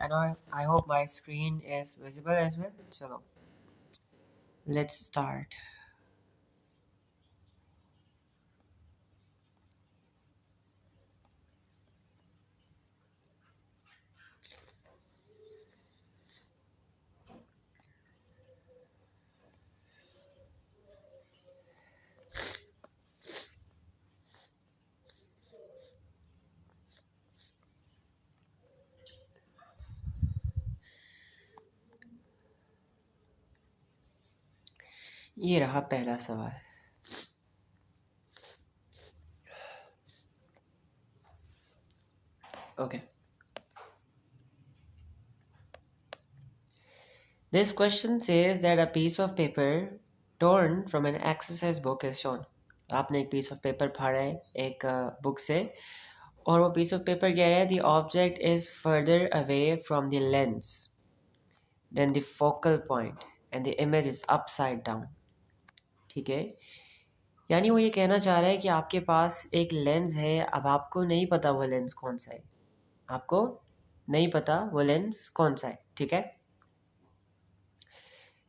and I hope my screen is visible as well. Chalo, let's start. ये रहा पहला सवाल. Okay. This question says that a piece of paper torn from an exercise book is shown. आपने एक piece of paper फाड़ा है एक book से और वो piece of paper कह रहा है the object is further away from the lens than the focal point and the image is upside down. ठीक है, यानी वो ये कहना चाह रहा है कि आपके पास एक लेंस है. अब आपको नहीं पता वो लेंस कौन सा है, आपको नहीं पता वो लेंस कौन सा है. ठीक है,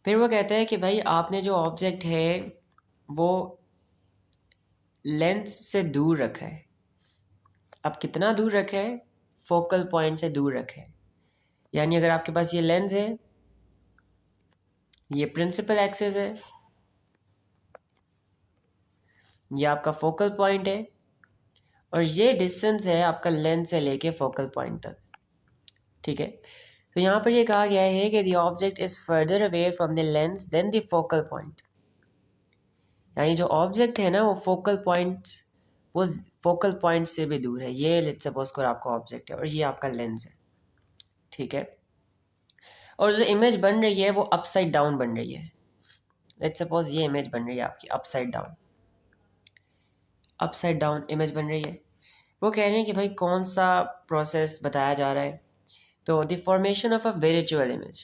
फिर वो कहता है कि भाई आपने जो ऑब्जेक्ट है वो लेंस से दूर रखा है. अब कितना दूर रखा है? फोकल पॉइंट से दूर रखा है. यानी अगर आपके पास ये लेंस है, ये प्रिंसिपल एक्सिस है, ये आपका फोकल पॉइंट है और ये डिस्टेंस है आपका लेंस से लेके फोकल पॉइंट तक. ठीक है, तो यहाँ पर ये कहा गया है कि the object is further away from the lens than the focal point. यानी जो ऑब्जेक्ट है ना वो फोकल पॉइंट से भी दूर है. ये लेट्स सपोज करो आपका ऑब्जेक्ट है और ये आपका लेंस है. ठीक है, और जो इमेज बन रही है वो अपसाइड डाउन बन रही है. लेट्स सपोज ये इमेज बन रही है आपकी अपसाइड डाउन इमेज बन रही है. वो कह रहे हैं कि भाई कौन सा प्रोसेस बताया जा रहा है. तो the formation of a visual image.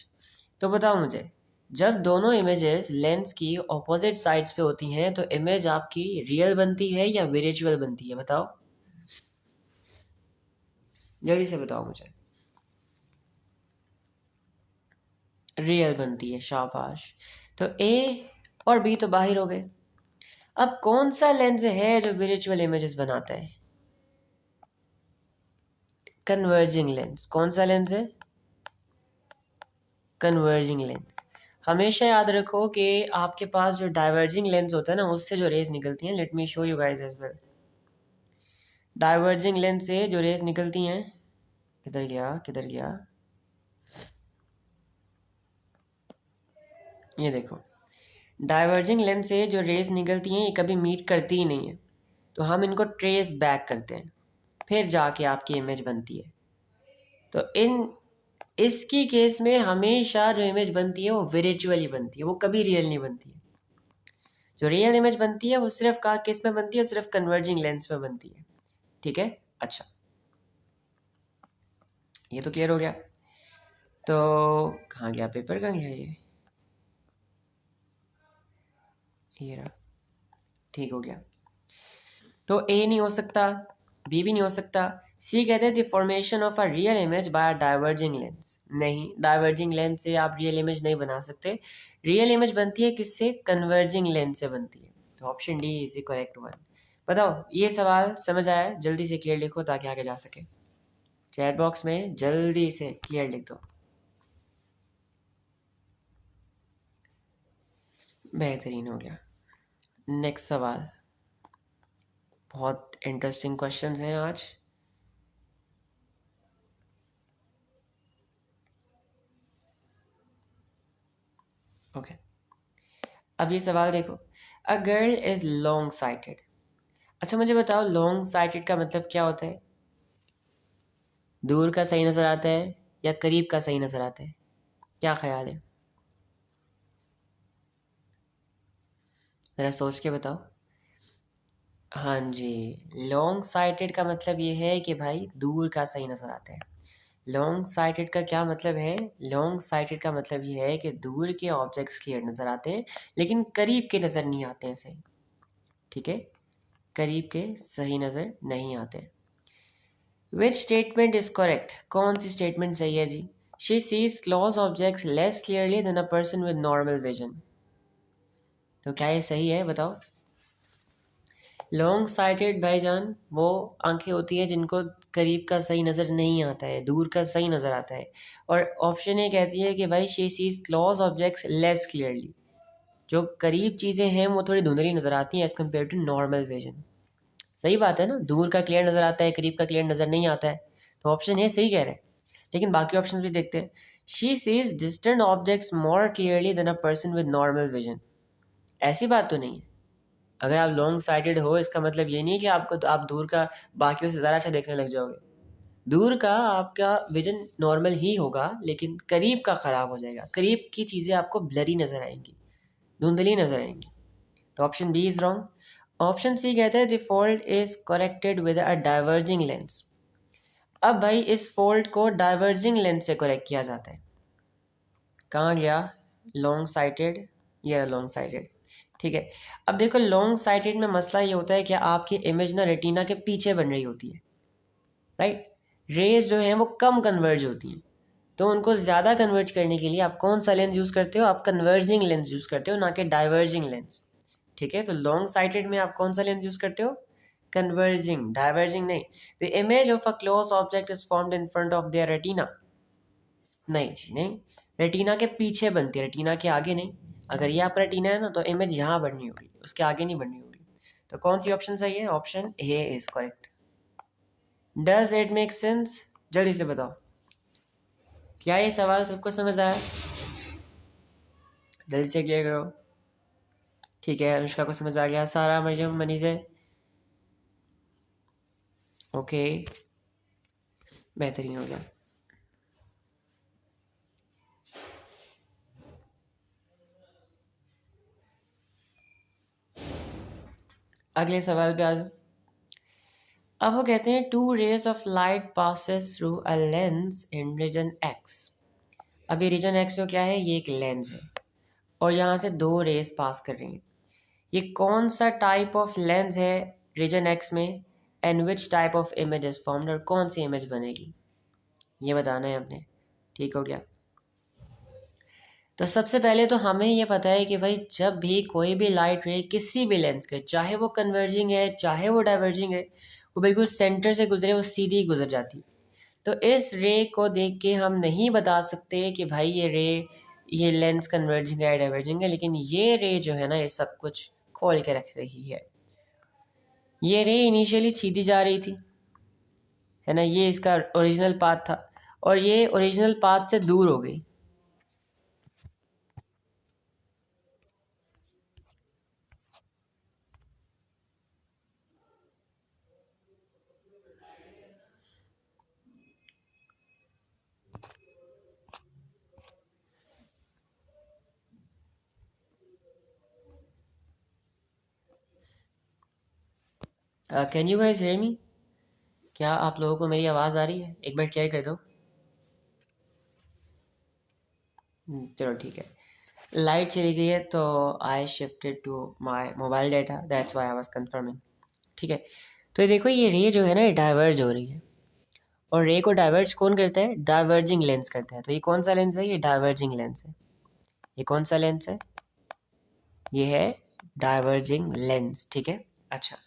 तो बताओ मुझे, जब दोनों इमेजेस लेंस की ऑपोजिट साइड्स पे होती हैं तो इमेज आपकी रियल बनती है या विजुअल बनती है? बताओ, जल्दी से बताओ मुझे. रियल बनती है, शाबाश. तो ए और बी तो बाहर हो गए. अब कौन सा लेंस है जो विजुअल इमेजेस बनाता है? Converging lens. कौन सा लेंस है? Converging lens. हमेशा याद रखो कि आपके पास जो डाइवर्जिंग लेंस होता है ना उससे जो रेज निकलती हैं, let me show you guys as well. Diverging lens से जो रेज निकलती हैं, किधर गया, ये देखो. डाइवर्जिंग लेंस से जो रेज निकलती हैं ये कभी मीट करती ही नहीं है, तो हम इनको ट्रेस बैक करते हैं, फिर जाके आपकी इमेज बनती है. तो इसकी केस में हमेशा जो इमेज बनती है वो विजुअली बनती है, वो कभी रियल नहीं बनती है. जो रियल इमेज बनती है वो सिर्फ किस में बनती है? सिर्फ कन्वर्जिंग लेंस में बनती है. ठीक है, अच्छा, ये तो क्लियर हो गया. तो कहाँ गया पेपर, कहाँ गया ये रहा. ठीक हो गया. तो ए नहीं हो सकता, बी भी नहीं हो सकता. सी कहते हैं the formation of a real image by diverging lens. नहीं, डाइवर्जिंग लेंस से आप रियल इमेज नहीं बना सकते. रियल इमेज बनती है किससे? कन्वर्जिंग लेंस से बनती है. तो option D is the correct one. बताओ, ये सवाल समझ आया? जल्दी से क्लियर लिखो ताकि आगे जा सके. चैट बॉक्स में जल्दी से क्लियर लिख दो. बेहतरीन हो गया. नेक्स्ट सवाल. बहुत इंटरेस्टिंग क्वेश्चंस हैं आज. ओके, अब ये सवाल देखो. A girl is long sighted. अच्छा मुझे बताओ, लॉन्ग साइटेड का मतलब क्या होता है? दूर का सही नज़र आता है या करीब का सही नज़र आता है? क्या ख्याल है, ज़रा सोच के बताओ. हाँ जी, लॉन्ग साइटेड का मतलब ये है कि भाई दूर का सही नज़र आता है. लॉन्ग साइटेड का क्या मतलब है? लॉन्ग साइटेड का मतलब ये है कि दूर के ऑब्जेक्ट्स क्लियर नज़र आते हैं लेकिन करीब के नज़र नहीं आते हैं सही. ठीक है, करीब के सही नज़र नहीं आते. Which statement is correct? कौन सी स्टेटमेंट सही है जी? She sees close objects less clearly than a person with normal vision. तो क्या ये सही है बताओ? लॉन्ग साइटेड भाईजान वो आंखें होती हैं जिनको करीब का सही नज़र नहीं आता है, दूर का सही नज़र आता है। और ऑप्शन ये कहती है कि भाई she sees close objects less clearly, जो करीब चीज़ें हैं वो थोड़ी धुंधली नज़र आती हैं as compare to normal vision. सही बात है ना, दूर का क्लियर नज़र आता है, करीब का क्लियर नज़र नहीं आता है। तो ऑप्शन ये सही कह रहे हैं। लेकिन बाकी ऑप्शन भी देखते हैं। She sees distant objects more clearly than a person with normal vision. ऐसी बात तो नहीं है। अगर आप लॉन्ग साइटेड हो इसका मतलब ये नहीं है कि आप दूर का बाकियों से ज़्यादा अच्छा देखने लग जाओगे। दूर का आपका विजन नॉर्मल ही होगा, लेकिन करीब का ख़राब हो जाएगा। करीब की चीज़ें आपको ब्लरी नज़र आएंगी, धुंधली नज़र आएंगी। तो option B is wrong. Option C कहते हैं the fault is corrected with a diverging lens. अब भाई इस फॉल्ट को डाइवर्जिंग लेंस से करेक्ट किया जाता है। कहाँ गया? लॉन्ग साइटेड, ये लॉन्ग साइटेड। ठीक है। अब देखो लॉन्ग साइटेड में मसला ये होता है कि आपकी इमेज ना रेटिना के पीछे बन रही होती है, राइट? रेज जो है वो कम कन्वर्ज होती हैं, तो उनको ज़्यादा कन्वर्ज करने के लिए आप कौन सा लेंस यूज़ करते हो? आप कन्वर्जिंग लेंस यूज़ करते हो, ना कि डाइवर्जिंग लेंस। ठीक है, तो लॉन्ग साइटेड में आप कौन सा लेंस यूज़ करते हो? कन्वर्जिंग, डाइवर्जिंग नहीं। The image of a close object is formed in front of their retina. नहीं जी नहीं, रेटिना के पीछे बनती है, रेटिना के आगे नहीं। अगर ये आपका रेटिना है ना तो इमेज यहाँ बननी होगी, उसके आगे नहीं बननी होगी। तो कौन सी ऑप्शन सही है? Option A is correct. Does it make sense? जल्दी से बताओ, क्या ये सवाल सबको समझ आया? जल्दी से क्लियर करो। ठीक है, अनुष्का को समझ आ गया, सारा, मरियम, मनीजे, ओके, बेहतरीन हो गया। अगले सवाल पे आ जाओ। अब वो कहते हैं two rays of light passes through a lens in region X. अब ये रीजन एक्स जो क्या है, ये एक लेंस है और यहाँ से दो रेस पास कर रही हैं। ये कौन सा टाइप ऑफ लेंस है रीजन एक्स में, and which type of image is formed, और कौन सी इमेज बनेगी, ये बताना है आपने। ठीक हो गया? तो सबसे पहले तो हमें ये पता है कि भाई जब भी कोई भी लाइट रे किसी भी लेंस के, चाहे वो कन्वर्जिंग है चाहे वो डाइवर्जिंग है, वो बिल्कुल सेंटर से गुजरे, वो सीधी गुजर जाती। तो इस रे को देख के हम नहीं बता सकते कि भाई ये रे, ये लेंस कन्वर्जिंग है या डाइवर्जिंग है, लेकिन ये रे जो है ना ये सब कुछ खोल के रख रही है। ये रे इनिशियली सीधी जा रही थी, है ना, ये इसका ओरिजिनल पाथ था, और ये ओरिजिनल पाथ से दूर हो गई। Can you guys hear me? क्या आप लोगों को मेरी आवाज़ आ रही है? एक बार क्लियर कर दो। चलो ठीक है। लाइट चली गई है तो I shifted to my mobile data, that's why I was confirming. ठीक है, तो ये देखो ये रे जो है ना ये डाइवर्ज हो रही है, और रे को डाइवर्ज कौन करता है? डाइवर्जिंग लेंस करता है। तो ये कौन सा लेंस है? ये डाइवर्जिंग लेंस है। ये कौन सा लेंस है? ये है डाइवर्जिंग लेंस। ठीक है, अच्छा।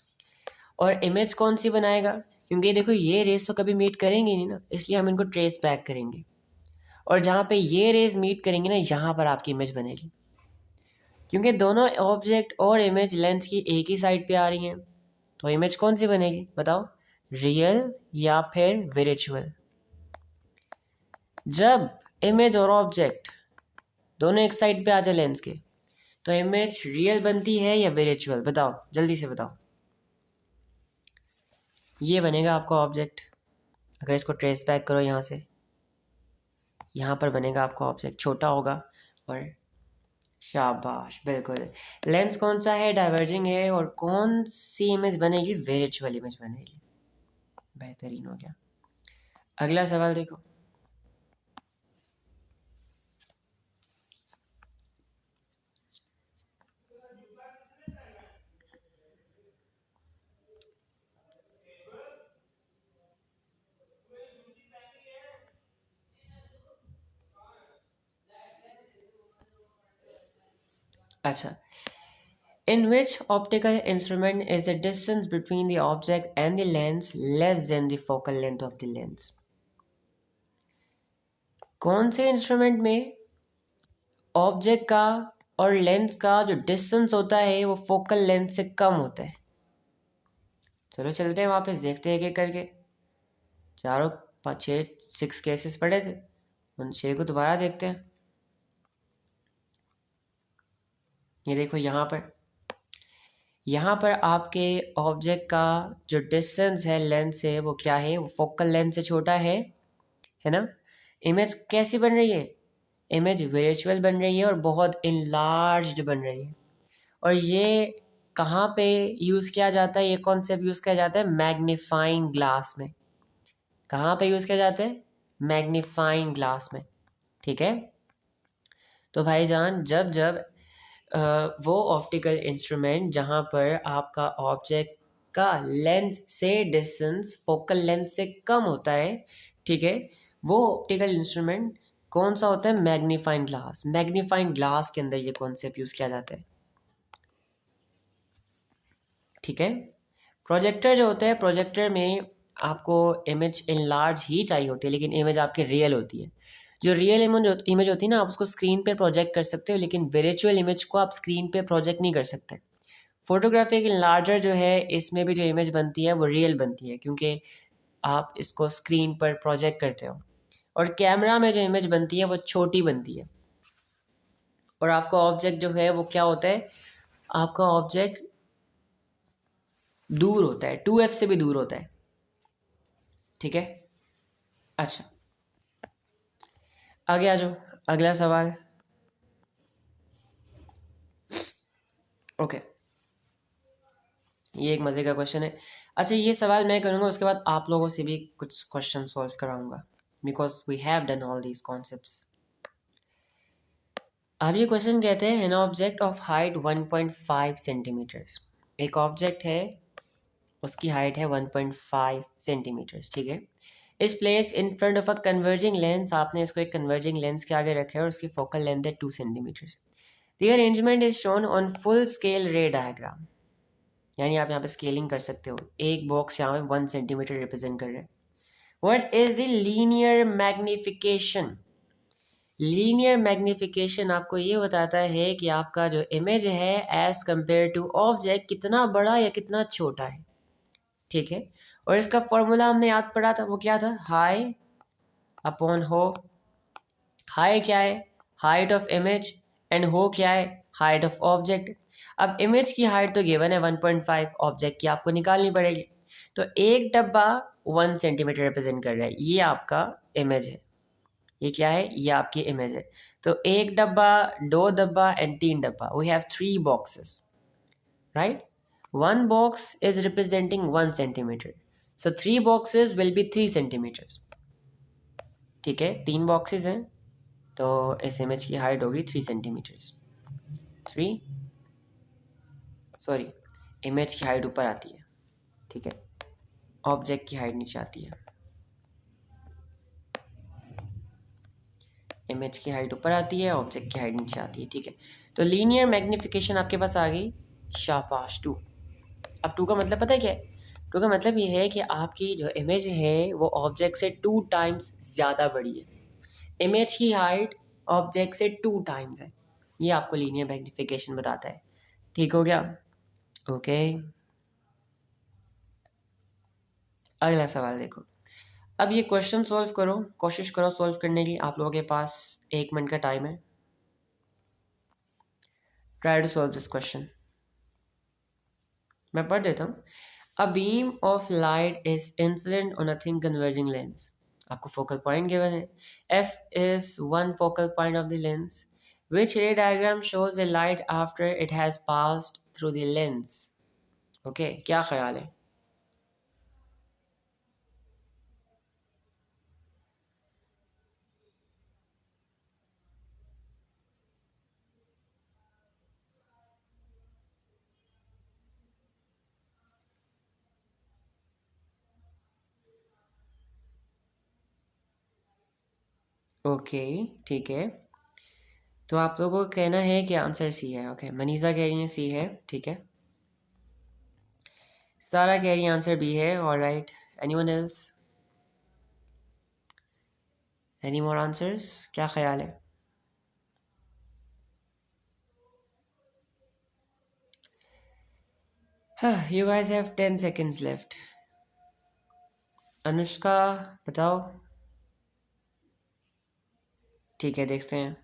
और इमेज कौन सी बनाएगा? क्योंकि देखो ये रेस तो कभी मीट करेंगे नहीं ना, इसलिए हम इनको ट्रेस बैक करेंगे, और जहाँ पे ये रेज मीट करेंगे ना यहाँ पर आपकी इमेज बनेगी। क्योंकि दोनों ऑब्जेक्ट और इमेज लेंस की एक ही साइड पे आ रही हैं, तो इमेज कौन सी बनेगी बताओ? रियल या फिर विर्चुअल? जब इमेज और ऑब्जेक्ट दोनों एक साइड पे आ जाए लेंस के, तो इमेज रियल बनती है या विर्चुअल? बताओ जल्दी से बताओ। ये बनेगा आपका ऑब्जेक्ट। अगर इसको ट्रेस बैक करो यहाँ से, यहाँ पर बनेगा आपका ऑब्जेक्ट, छोटा होगा, और शाबाश, बिल्कुल। लेंस कौन सा है? डाइवर्जिंग है, और कौन सी इमेज बनेगी? विर्चुअल इमेज बनेगी। बेहतरीन हो गया। अगला सवाल देखो। अच्छा, in which optical instrument is the distance between the object and the lens less than the focal length of the lens? कौन से इंस्ट्रूमेंट में ऑब्जेक्ट का और लेंस का जो डिस्टेंस होता है वो फोकल लेंथ से कम होता है? चलो चलते हैं वापस, देखते हैं एक एक करके। चारों पाँच छः 6 केसेस पढ़े थे, उन 6 को दोबारा देखते हैं। ये देखो यहाँ पर आपके ऑब्जेक्ट का जो डिस्टेंस है लेंस से वो क्या है, वो फोकल लेंथ से छोटा है ना। इमेज कैसी बन रही है? इमेज विजुअल बन रही है और बहुत इनलार्ज्ड बन रही है। और ये कहाँ पे यूज़ किया जाता है, ये कॉन्सेप्ट यूज़ किया जाता है मैग्नीफाइंग ग्लास में। कहाँ पे यूज़ किया जाता है? मैग्नीफाइंग ग्लास में। ठीक है, तो भाईजान जब जब वो ऑप्टिकल इंस्ट्रूमेंट जहाँ पर आपका ऑब्जेक्ट का लेंस से डिस्टेंस फोकल लेंथ से कम होता है, ठीक है, वो ऑप्टिकल इंस्ट्रूमेंट कौन सा होता है? Magnifying glass. मैग्नीफाइंग ग्लास के अंदर ये कॉन्सेप्ट यूज़ किया जाता है। ठीक है, प्रोजेक्टर जो होता है, प्रोजेक्टर में आपको इमेज इन लार्ज ही चाहिए होती है, लेकिन इमेज आपकी रियल होती है। जो रियल इमेज होती है ना, आप उसको स्क्रीन पे प्रोजेक्ट कर सकते हो, लेकिन वर्चुअल इमेज को आप स्क्रीन पे प्रोजेक्ट नहीं कर सकते। फोटोग्राफी की लार्जर जो है, इसमें भी जो इमेज बनती है वो रियल बनती है, क्योंकि आप इसको स्क्रीन पर प्रोजेक्ट करते हो। और कैमरा में जो इमेज बनती है वो छोटी बनती है। और आपका ऑब्जेक्ट जो है वो क्या होता है? आपका ऑब्जेक्ट दूर होता है, 2f से भी दूर होता है। ठीक है, अच्छा, आगे आ जाओ, अगला सवाल। ओके, ये एक मज़े का क्वेश्चन है। अच्छा, ये सवाल मैं करूँगा, उसके बाद आप लोगों से भी कुछ क्वेश्चन सॉल्व कराऊंगा, because we have done all these concepts. अब ये क्वेश्चन कहते हैं an object of height 1.5 centimetres. एक ऑब्जेक्ट है, उसकी हाइट है 1.5 सेंटीमीटर्स, ठीक है। Is place in front of a converging lens, आपने इसको एक कन्वर्जिंग लेंस के आगे रखा है और उसकी फोकल लेंथ है 2 centimetres. The arrangement is shown on full scale ray diagram, यानी आप यहाँ पे स्केलिंग कर सकते हो। एक बॉक्स यहाँ पे 1 सेंटीमीटर रिप्रेजेंट कर रहे हैं। What is the linear magnification? Linear magnification आपको ये बताता है कि आपका जो इमेज है एज कंपेयर टू ऑब्जेक्ट कितना बड़ा या कितना छोटा है। ठीक है, और इसका फॉर्मूला हमने याद पढ़ा था, वो क्या था? हाई अपॉन हो। हाई क्या है? Height of image. एंड हो क्या है? Height of object. अब इमेज की हाइट तो गिवन है 1.5, ऑब्जेक्ट की आपको निकालनी पड़ेगी। तो एक डब्बा 1 सेंटीमीटर रिप्रेजेंट कर रहा है, ये आपका इमेज है। ये क्या है? ये आपकी इमेज है। तो एक डब्बा, दो डब्बा एंड 3 डब्बा, we have 3 boxes, right. One box is representing 1 centimetre, so 3 boxes will be 3 centimetres. ठीक है, 3 बॉक्सेस हैं, तो इस इमेज की हाइट होगी 3 सेंटीमीटर्स। 3, सॉरी, इमेज की हाइट ऊपर आती है, ठीक है, ऑब्जेक्ट की हाइट नीचे आती है। इमेज की हाइट ऊपर आती है, ऑब्जेक्ट की हाइट नीचे आती है, ठीक है। तो लीनियर मैग्निफिकेशन आपके पास आ गई, शाबाश 2। अब 2 का मतलब पता है क्या है? 2 का मतलब ये है कि आपकी जो इमेज है वो ऑब्जेक्ट से 2 टाइम्स ज़्यादा बड़ी है। इमेज की हाइट ऑब्जेक्ट से 2 टाइम्स है, ये आपको लीनियर मैग्निफिकेशन बताता है। ठीक हो गया? ओके, अगला सवाल देखो। अब ये क्वेश्चन सॉल्व करो, कोशिश करो सॉल्व करने की। आप लोगों के पास 1 मिनट का टाइम है। Try to solve this question. मैं पढ़ देता हूँ। A beam of light is incident on a thin converging lens. आपको फोकल पॉइंट गिवन है, F is one focal point of the lens, which ray diagram shows the light after it has passed through the lens. Okay, क्या ख्याल है? Okay, ठीक है, तो आप लोगों को कहना है कि आंसर सी है। ओके, मनीषा कह रही है सी है, ठीक है। सारा कह रही है आंसर बी है। Alright, anyone else? Any more answers? क्या ख्याल है? You guys have 10 seconds left. Anushka बताओ। ठीक है, देखते हैं।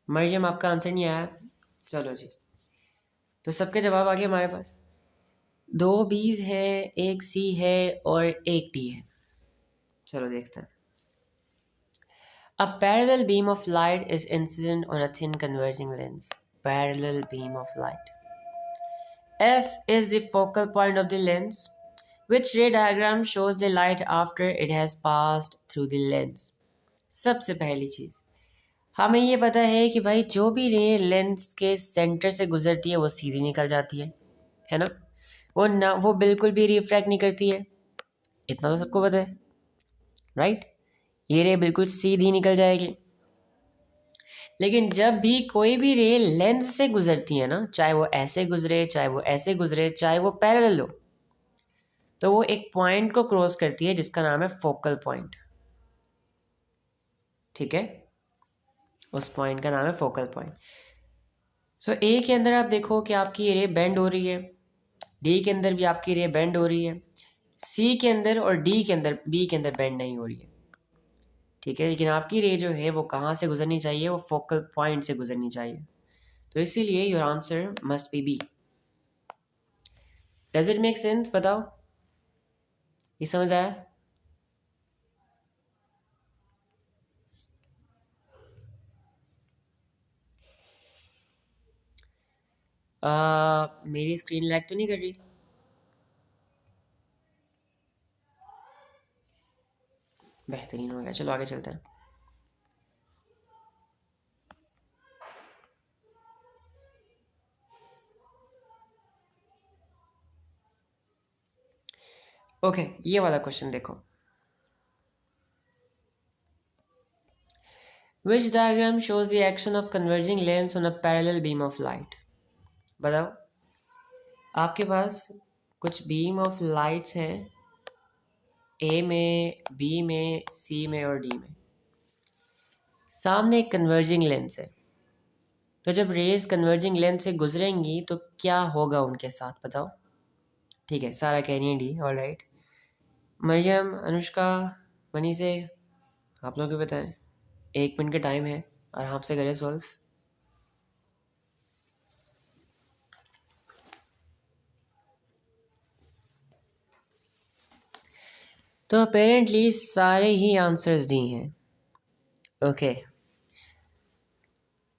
मरियम आपका आंसर नहीं आया। चलो जी, तो सबके जवाब आ गए हमारे पास। 2 बीज है, एक सी है और एक डी है। चलो देखते हैं। A parallel beam of light is incident on a thin converging lens. Parallel beam of light. F is the focal point of the lens. Which ray diagram shows the light after it has passed through the lens? सबसे पहली चीज हमें ये पता है कि भाई जो भी रे लेंस के सेंटर से गुजरती है वो सीधी निकल जाती है ना? वो बिल्कुल भी रिफ्रैक्ट नहीं करती है, इतना तो सबको पता है, राइट? ये रे बिल्कुल सीधी निकल जाएगी। लेकिन जब भी कोई भी रे लेंस से गुजरती है ना, चाहे वो ऐसे गुजरे, चाहे वो ऐसे गुजरे, चाहे वो पैरेलल हो, तो वो एक पॉइंट को क्रॉस करती है जिसका नाम है फोकल पॉइंट। ठीक है, उस पॉइंट का नाम है फोकल पॉइंट। सो ए के अंदर आप देखो कि आपकी ये रे बेंड हो रही है, डी के अंदर भी आपकी रे बेंड हो रही है, सी के अंदर और डी के अंदर, बी के अंदर बेंड नहीं हो रही है। ठीक है, लेकिन आपकी रे जो है वो कहाँ से गुजरनी चाहिए? वो फोकल पॉइंट से गुजरनी चाहिए। तो इसीलिए your answer must be B. Does it make sense? बताओ, ये समझ आया? मेरी स्क्रीन लैग तो नहीं कर रही? बेहतरीन हो गया, चलो आगे चलते हैं। ओके, ये वाला क्वेश्चन देखो। Which diagram shows the action of converging lens on a parallel beam of light? बताओ, आपके पास कुछ बीम ऑफ लाइट्स हैं, ए में, बी में, सी में और डी में। सामने एक कन्वर्जिंग लेंस है, तो जब रेज कन्वर्जिंग लेंस से गुजरेंगी तो क्या होगा उनके साथ? बताओ। ठीक है, सारा कह रही है D. All right, Mariam, Anushka, मनी से आप लोग भी बताएं। 1 मिनट का टाइम है, आराम से करें सॉल्व। तो अपेरेंटली सारे ही आंसर्स डी हैं। ओके,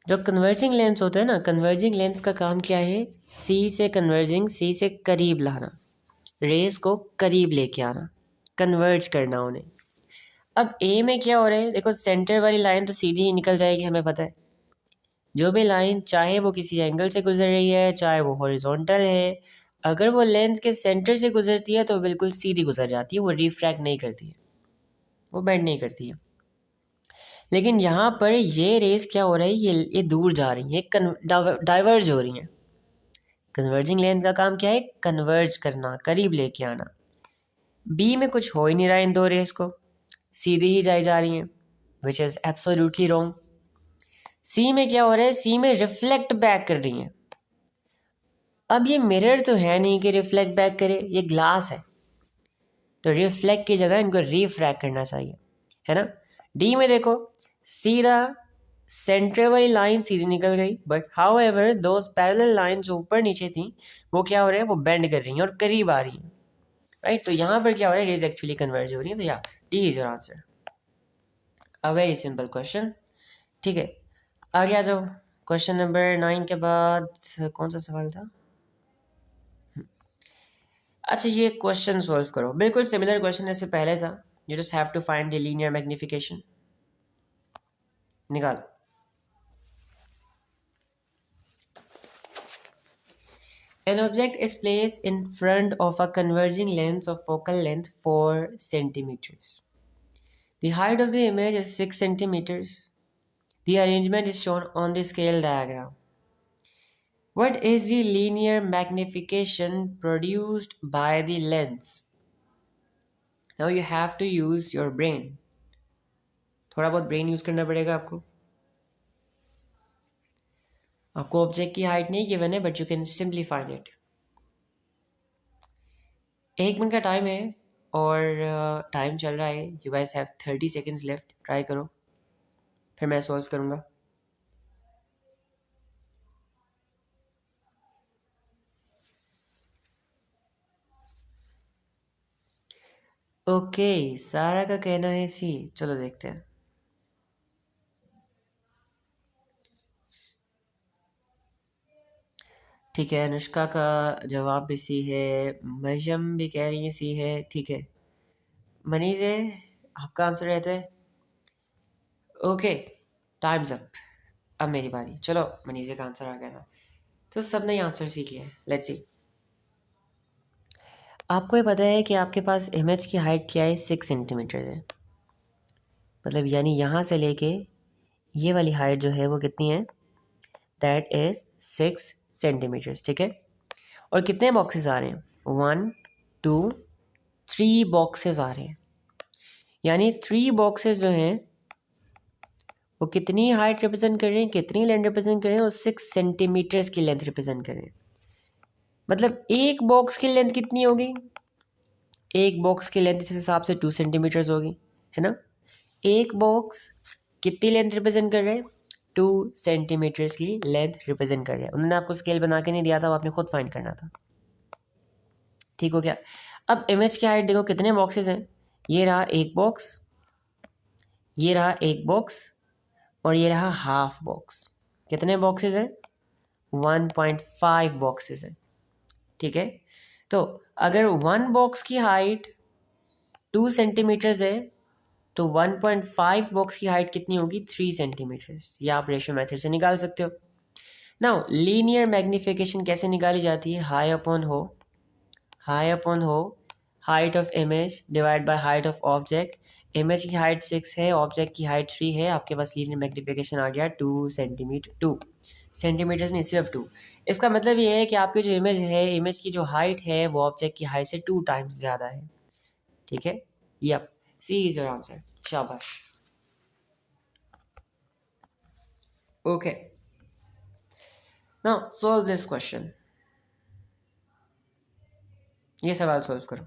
जो कन्वर्जिंग लेंस होता है ना, कन्वर्जिंग लेंस का काम क्या है? सी से कन्वर्जिंग, सी से करीब लाना, रेस को करीब लेके आना, कन्वर्ज करना उन्हें। अब ए में क्या हो रहा है? देखो, सेंटर वाली लाइन तो सीधी ही निकल जाएगी, हमें पता है। जो भी लाइन, चाहे वो किसी एंगल से गुजर रही है, चाहे वो हॉरिजॉन्टल है, अगर वो लेंस के सेंटर से गुजरती है तो बिल्कुल सीधी गुजर जाती है, वो रिफ्रैक्ट नहीं करती है, वो बेंड नहीं करती है। लेकिन यहाँ पर ये रेस क्या हो रहा है? ये दूर जा रही है, डाइवर्ज हो रही हैं। कन्वर्जिंग लेंस का काम क्या है? कन्वर्ज करना, करीब लेके आना। बी में कुछ हो ही नहीं रहा इन दो रेस को, सीधी ही जाई जा रही हैं, विच इज एब्सोल्युटली रॉन्ग। सी में क्या हो रहा है? सी में रिफ्लेक्ट बैक कर रही हैं। अब ये मिरर तो है नहीं कि रिफ्लेक्ट बैक करे, ये ग्लास है, तो रिफ्लेक्ट की जगह इनको रिफ्रैक्ट करना चाहिए, है ना? डी में देखो, सीधा सेंटर वाली लाइन सीधी निकल गई, बट हाउ एवर दो पैरेलल लाइन जो ऊपर नीचे थी वो क्या हो रहे हैं? वो बेंड कर रही हैं और करीब आ रही हैं, राइट? तो यहाँ पर क्या हो रहा है? रेज एक्चुअली कन्वर्ज हो रही है। तो या D is your answer. A very simple question. ठीक है, आगे आ जाओ। क्वेश्चन नंबर 9 के बाद कौन सा सवाल था? अच्छा, ये क्वेश्चन सॉल्व करो, बिल्कुल सिमिलर क्वेश्चन जैसे पहले था। You just have to find the linear magnification. निकालो। An object is placed in front of a converging lens of focal length 4 centimeters. The height of the image is 6 centimeters. The arrangement is shown on the scale diagram. What is the linear magnification produced by the lens? Now you have to use your brain. थोड़ा बहुत brain use करना पड़ेगा आपको. आपको object की height नहीं given है, but you can simply find it. 1 minute का टाइम है और टाइम चल रहा है. You guys have 30 seconds left. Try करो, फिर मैं सॉल्व करूँगा. ओके, सारा का कहना है सी. चलो देखते हैं. ठीक है, अनुष्का का जवाब भी सी है. मरियम भी कह रही है सी है. ठीक है, मनीष है, आपका आंसर रहता है. Okay, times up. अब मेरी बारी. चलो, मनीष का आंसर आ गया था, तो सबने आंसर सीख लिया. Let's see. आपको ये पता है कि आपके पास इमेज की हाइट क्या है? 6 सेंटीमीटर है. मतलब यानी यहाँ से लेके ये वाली हाइट जो है वो कितनी है? That is 6 centimetres. ठीक है, और कितने बॉक्सेस आ रहे हैं? 1 2 3 बॉक्सेस आ रहे हैं. यानी 3 बॉक्सेस जो हैं वो कितनी हाइट रिप्रेजेंट कर रहे हैं, कितनी लेंथ रिप्रेजेंट कर रहे हैं? वो 6 सेंटीमीटर्स की लेंथ रिप्रेजेंट कर रहे हैं. मतलब एक बॉक्स की लेंथ कितनी होगी? एक बॉक्स की लेंथ इस हिसाब से 2 सेंटीमीटर्स होगी, है ना. एक बॉक्स कितनी लेंथ रिप्रेजेंट कर रहे हैं? 2 सेंटीमीटर्स की लेंथ रिप्रेजेंट कर रहे हैं. उन्होंने आपको स्केल बना के नहीं दिया था, वो आपने खुद फाइंड करना था. ठीक हो गया. अब इमेज की हाइट देखो, कितने बॉक्सेस हैं? ये रहा एक बॉक्स, ये रहा एक बॉक्स, और ये रहा हाफ बॉक्स. कितने बॉक्सेस हैं? 1.5 बॉक्सेस हैं. ठीक है, तो अगर 1 बॉक्स की हाइट 2 सेंटीमीटर्स है तो 1.5 बॉक्स की हाइट कितनी होगी? 3 सेंटीमीटर्स. या आप रेशियो मेथड से निकाल सकते हो. नाउ लीनियर मैग्निफिकेशन कैसे निकाली जाती है? हाई अपॉन हो, हाई अपॉन हो, height of image divide by height of object. Image की हाइट 6 है, ऑब्जेक्ट की हाइट 3 है. आपके पास लीनियर मैग्निफिकेशन आ गया 2 सेंटीमीटर. 2 सेंटीमीटर्स नहीं, सिर्फ 2. इसका मतलब ये है कि आपकी जो इमेज है, इमेज की जो हाइट है वो ऑब्जेक्ट की हाइट से 2 टाइम्स ज़्यादा है. ठीक है, yup, C is your answer. शाबाश. Okay, now solve this question. ये सवाल सॉल्व करो.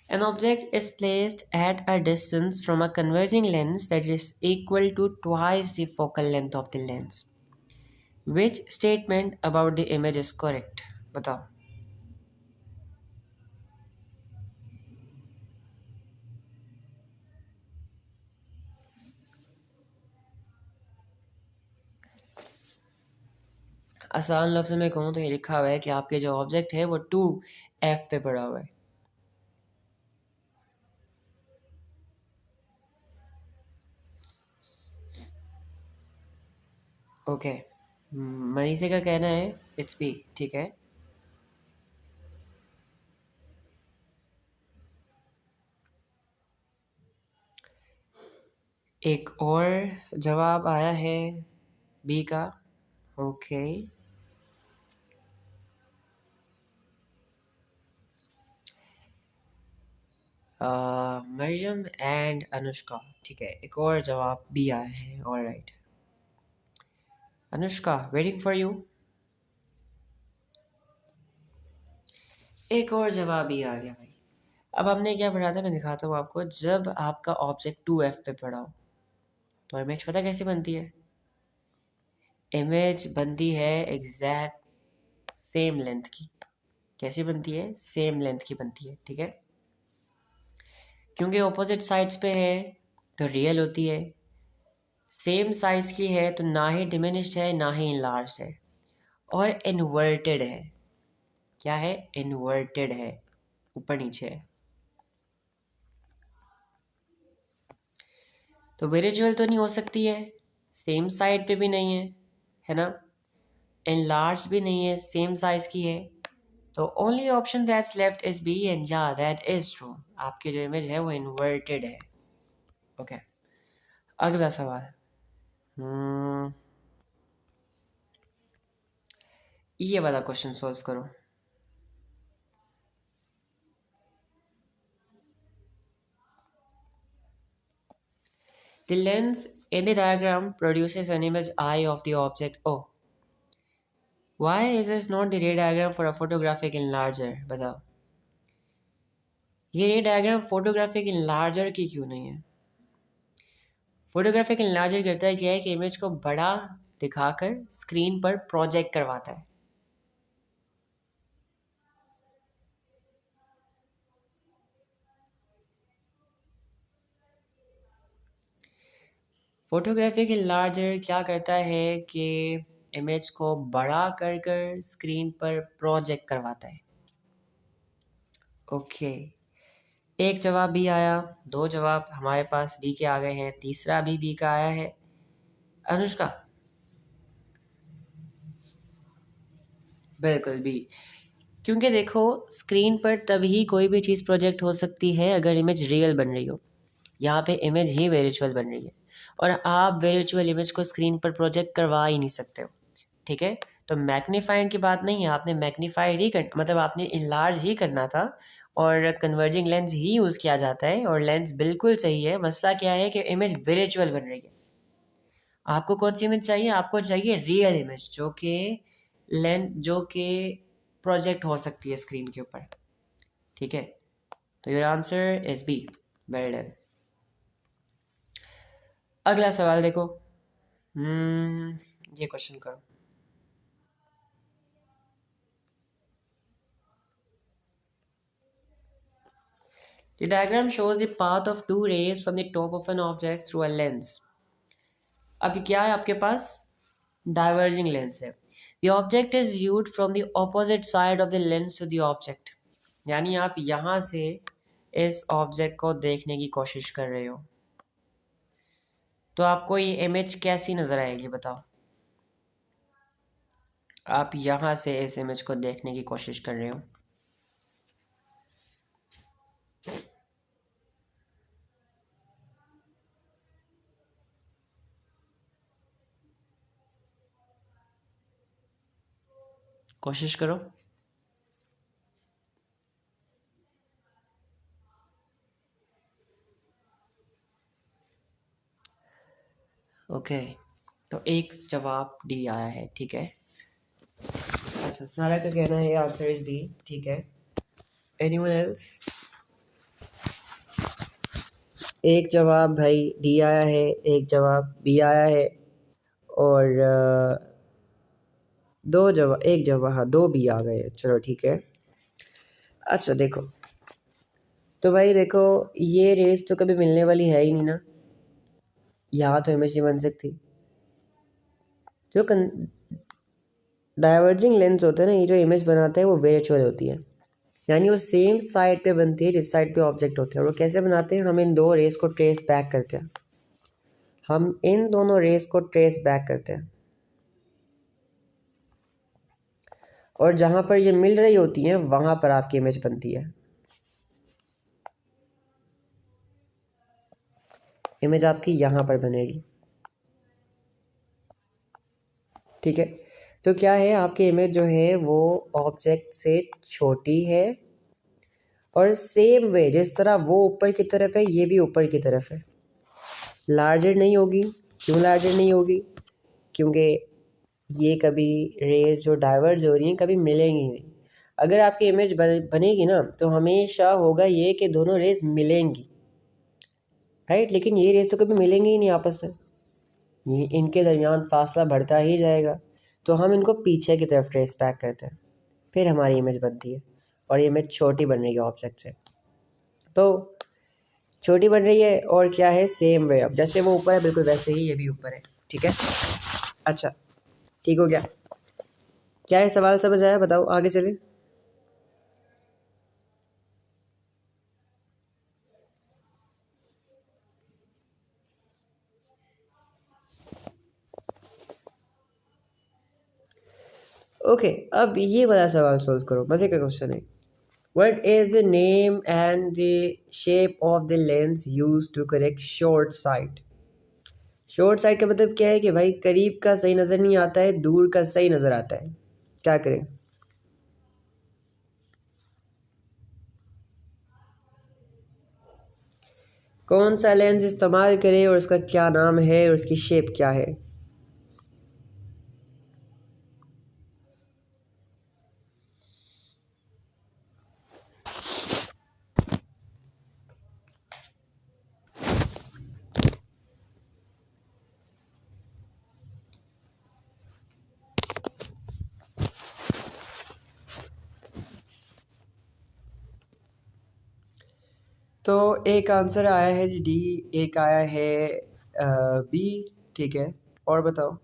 An object is placed at a distance from a converging lens that is equal to twice the focal length of the lens. Which statement about the image is correct? बताओ. आसान लफ्ज़ में कहूँ तो ये लिखा हुआ है कि आपके जो ऑब्जेक्ट है वो 2f पे पड़ा हुआ है. ओके, मनीषा का कहना है इट्स बी. ठीक है, एक और जवाब आया है बी का. Okay, Mariam and Anushka. ठीक है, एक और जवाब बी आया है. Alright, Anushka, waiting for you. एक और जवाब ही आ गया भाई. अब हमने क्या पढ़ा था, मैं दिखाता हूँ आपको. जब आपका ऑब्जेक्ट 2f पे पड़ा हो तो इमेज पता कैसे बनती है? इमेज बनती है एग्जैक्ट सेम लेंथ की. कैसे बनती है? सेम लेंथ की बनती है. ठीक है, क्योंकि ऑपोजिट साइड्स पे है तो रियल होती है. सेम साइज की है तो ना ही डिमिनिश्ड है ना ही इनलार्ज है, और इन्वर्टेड है. क्या है? इन्वर्टेड है, ऊपर नीचे है. तो वेरिएबल तो नहीं हो सकती है, सेम साइड पे भी नहीं है ना. इनलार्ज भी नहीं है, सेम साइज की है. तो only option that's left is B, and या दैट इज ट्रू. आपकी जो इमेज है वो इन्वर्टेड है. ओके, अगला सवाल. हम्म, ये वाला क्वेश्चन सॉल्व करो. The lens in the diagram produces an image eye of the object O. Why is this not the ray diagram for a photographic enlarger? बताओ. ये रे डायग्राम फोटोग्राफिक enlarger की क्यों नहीं है? फोटोग्राफिक enlarger करता है क्या है कि इमेज को बड़ा दिखाकर स्क्रीन पर प्रोजेक्ट करवाता है. फोटोग्राफिक enlarger क्या करता है कि इमेज को बड़ा कर कर स्क्रीन पर प्रोजेक्ट करवाता है. ओके. एक जवाब भी आया, दो जवाब हमारे पास बी के आ गए हैं, तीसरा भी बी का आया है. अनुष्का. बिल्कुल बी. क्योंकि देखो, स्क्रीन पर तभी कोई भी चीज़ प्रोजेक्ट हो सकती है अगर इमेज रियल बन रही हो. यहाँ पे इमेज ही वर्चुअल बन रही है और आप वर्चुअल इमेज को स्क्रीन पर प्रोजेक्ट करवा ही नहीं सकते हो. ठीक है. तो मैग्नीफाइंग की बात नहीं है, आपने मैग्नीफाइड ही कर मतलब आपने इनलार्ज ही करना था और कन्वर्जिंग लेंस ही यूज़ किया जाता है और लेंस बिल्कुल सही है. मसला क्या है कि इमेज वर्चुअल बन रही है. आपको कौन सी इमेज चाहिए? आपको चाहिए रियल इमेज जो कि प्रोजेक्ट हो सकती है स्क्रीन के ऊपर. ठीक है. तो your answer is B. Well done. अगला सवाल देखो. ये क्वेश्चन करो. The diagram shows the path of two rays from the top of an object through a lens. अब क्या है आपके पास? डाइवर्जिंग लेंस है. The object is viewed from the opposite side of the lens to the object. यानी आप यहाँ से इस ऑब्जेक्ट को देखने की कोशिश कर रहे हो. तो आपको ये इमेज कैसी नज़र आएगी बताओ. आप यहाँ से इस इमेज को देखने की कोशिश कर रहे हो. कोशिश करो. ओके. तो एक जवाब डी आया है. ठीक है. अच्छा, सारा का कहना है आंसर इज बी. ठीक है. Anyone else? एक जवाब भाई डी आया है, एक जवाब बी आया है और दो जवाब, एक जवाब, हाँ दो बी आ गए. चलो ठीक है. अच्छा देखो, तो भाई देखो, ये रेस तो कभी मिलने वाली है ही नहीं ना. यहाँ तो इमेज नहीं बन सकती. जो डाइवर्जिंग लेंस होते हैं ना, ये जो इमेज बनाते हैं वो वर्चुअल होती है. यानी वो सेम साइड पे बनती है जिस साइड पे ऑब्जेक्ट होते हैं. और वो कैसे बनाते हैं? हम इन दो रेस को ट्रेस बैक करते हैं. हम इन दोनों रेस को ट्रेस बैक करते हैं और जहाँ पर ये मिल रही होती हैं वहाँ पर आपकी इमेज बनती है. इमेज आपकी यहाँ पर बनेगी. ठीक है. तो क्या है, आपकी इमेज जो है वो ऑब्जेक्ट से छोटी है और सेम वे जिस तरह वो ऊपर की तरफ है ये भी ऊपर की तरफ है. लार्जर नहीं होगी. क्यों लार्जर नहीं होगी? क्योंकि ये कभी रेज जो डाइवर्ज हो रही हैं कभी मिलेंगी नहीं. अगर आपकी इमेज बनेगी ना तो हमेशा होगा ये कि दोनों रेज मिलेंगी. राइट. लेकिन ये रेज तो कभी मिलेंगी ही नहीं आपस में. ये इनके दरमियान फासला बढ़ता ही जाएगा. तो हम इनको पीछे की तरफ ट्रेस बैक करते हैं, फिर हमारी इमेज बनती है और ये इमेज छोटी बन रही है ऑब्जेक्ट से. तो छोटी बन रही है और क्या है, सेम वे. अब जैसे वो ऊपर है बिल्कुल वैसे ही ये भी ऊपर है. ठीक है. अच्छा ठीक हो गया. क्या है सवाल समझ आया? बताओ आगे चले. ओके. अब ये वाला सवाल सोल्व करो. मजे का क्वेश्चन है. What is the name and the shape of the lens used to correct short sight? Short side का मतलब क्या है कि भाई करीब का सही नज़र नहीं आता है, दूर का सही नज़र आता है। क्या करें? कौन सा लेंस इस्तेमाल करें और उसका क्या नाम है और उसकी शेप क्या है? तो एक आंसर आया है जी डी, एक आया है बी। ठीक है, और बताओ।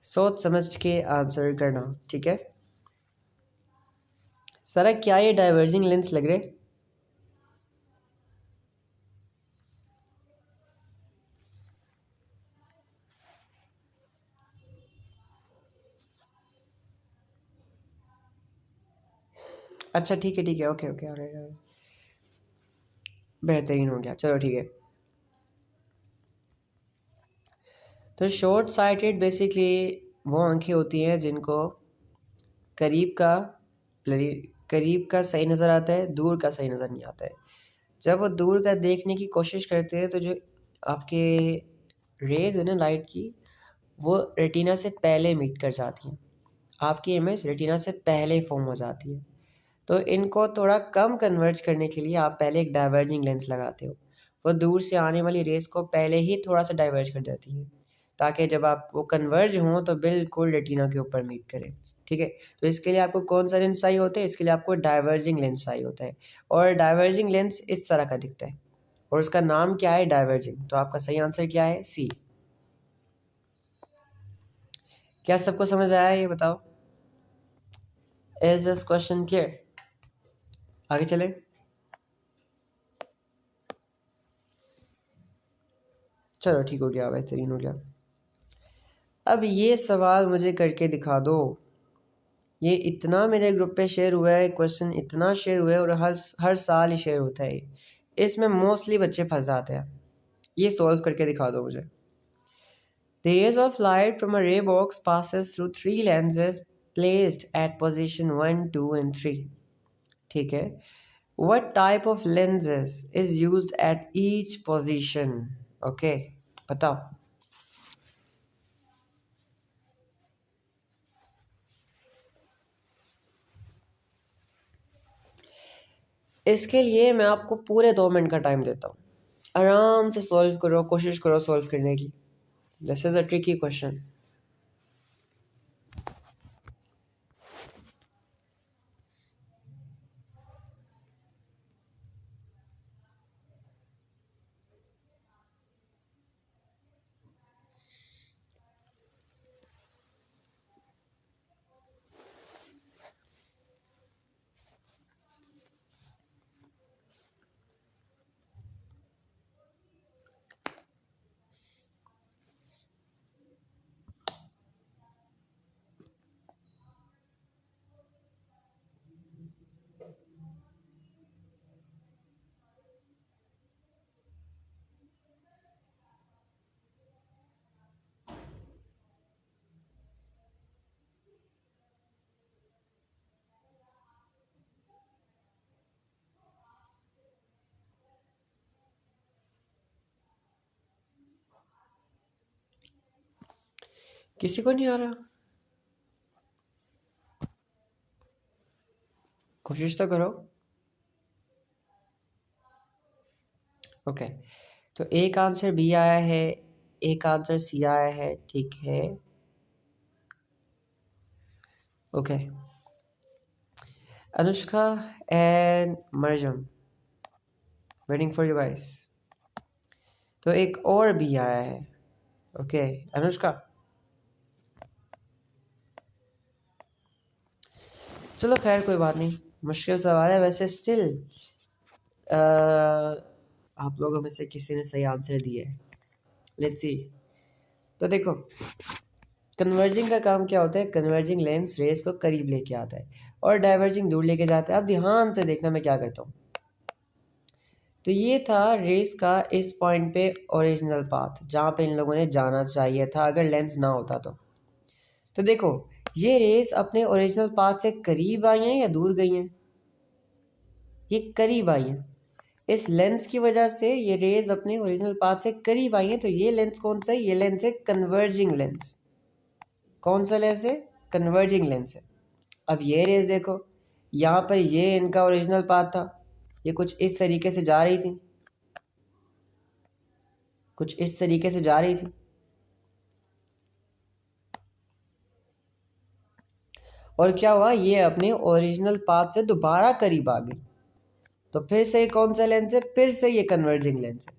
सोच समझ के आंसर करना, ठीक है। सारा क्या ये डाइवर्जिंग लेंस लग रहे? अच्छा ठीक है, ओके ओके, ऑलराइट, बेहतरीन हो गया, चलो ठीक है। तो शॉर्ट साइटेड बेसिकली वो आंखें होती हैं जिनको करीब का करीब का सही नज़र आता है, दूर का सही नज़र नहीं आता है। जब वो दूर का देखने की कोशिश करते हैं तो जो आपके रेज है ना लाइट की, वो रेटिना से पहले मीट कर जाती हैं। आपकी इमेज रेटिना से पहले फॉर्म हो जाती है। तो इनको थोड़ा कम कन्वर्ज करने के लिए आप पहले एक डाइवर्जिंग लेंस लगाते हो। वो दूर से आने वाली रेस को पहले ही थोड़ा सा डाइवर्ज कर देती है, ताकि जब आप वो कन्वर्ज हों तो बिल्कुल रेटिना के ऊपर मीट करें। ठीक है, तो इसके लिए आपको कौन सा लेंस चाहिए होता है? इसके लिए आपको डाइवर्जिंग लेंस चाहिए होता है। और डाइवर्जिंग लेंस इस तरह का दिखता है और उसका नाम क्या है? डाइवर्जिंग। तो आपका सही आंसर क्या है? सी। क्या सबको समझ आया ये बताओ? Is this question clear? आगे चले। चलो ठीक हो गया, बेहतरीन हो गया। अब ये सवाल मुझे करके दिखा दो। ये इतना मेरे ग्रुप पे शेयर हुआ है, क्वेश्चन इतना शेयर हुआ है और हर साल ही शेयर होता है। इसमें मोस्टली बच्चे फंस जाते हैं। ये सॉल्व करके दिखा दो मुझे। The rays of light from a ray box passes through three lenses placed at position 1, 2 and 3. ठीक है। What type of lenses is used at each position? Okay, बताओ। इसके लिए मैं आपको पूरे 2 मिनट का टाइम देता हूँ। आराम से सॉल्व करो, कोशिश करो सॉल्व करने की। This is a tricky question. किसी को नहीं आ रहा? कोशिश तो करो। ओके, तो एक आंसर बी आया है, एक आंसर सी आया है, ठीक है। Okay, Anushka and Marjam, waiting for you guys. तो एक और बी आया है। ओके अनुष्का, चलो खैर कोई बात नहीं, मुश्किल सवाल है वैसे। स्टिल आप लोगों में से किसी ने सही आंसर दिया है। Let's see. तो देखो, कन्वर्जिंग का काम क्या होता है? कन्वर्जिंग लेंस रेस को करीब लेके आता है और डाइवर्जिंग दूर लेके जाता है। अब ध्यान से देखना मैं क्या करता हूँ। तो ये था रेस का इस पॉइंट पे ओरिजिनल पाथ जहाँ पे इन लोगों ने जाना चाहिए था अगर लेंस ना होता तो देखो ये रेस अपने ओरिजिनल पाथ से करीब आई हैं या दूर गई हैं? ये करीब आई हैं। इस लेंस की वजह से ये रेज अपने ओरिजिनल पाथ से करीब आई हैं। तो ये लेंस कौन सा है? ये लेंस है कन्वर्जिंग लेंस। कौन सा लेंस है? कन्वर्जिंग लेंस है। अब ये रेज देखो, यहाँ पर ये इनका ओरिजिनल पाथ था, ये कुछ इस तरीके से जा रही थी, कुछ इस तरीके से जा रही थी। और क्या हुआ? ये अपने ओरिजिनल पाथ से दोबारा करीब आ गई। तो फिर से ये कौन सा लेंस है? फिर से ये कन्वर्जिंग लेंस है।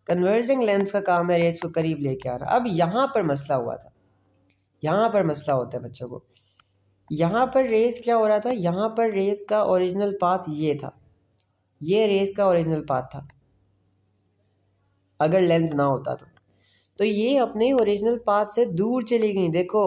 कन्वर्जिंग लेंस का काम है रेस को करीब लेके आना। अब यहाँ पर मसला हुआ था, यहाँ पर मसला होता है बच्चों को। यहाँ पर रेस क्या हो रहा था? यहाँ पर रेस का ओरिजिनल पाथ ये था, ये रेस का ओरिजिनल पाथ था अगर लेंस ना होता तो ये अपने ओरिजिनल पाथ से दूर चली गई। देखो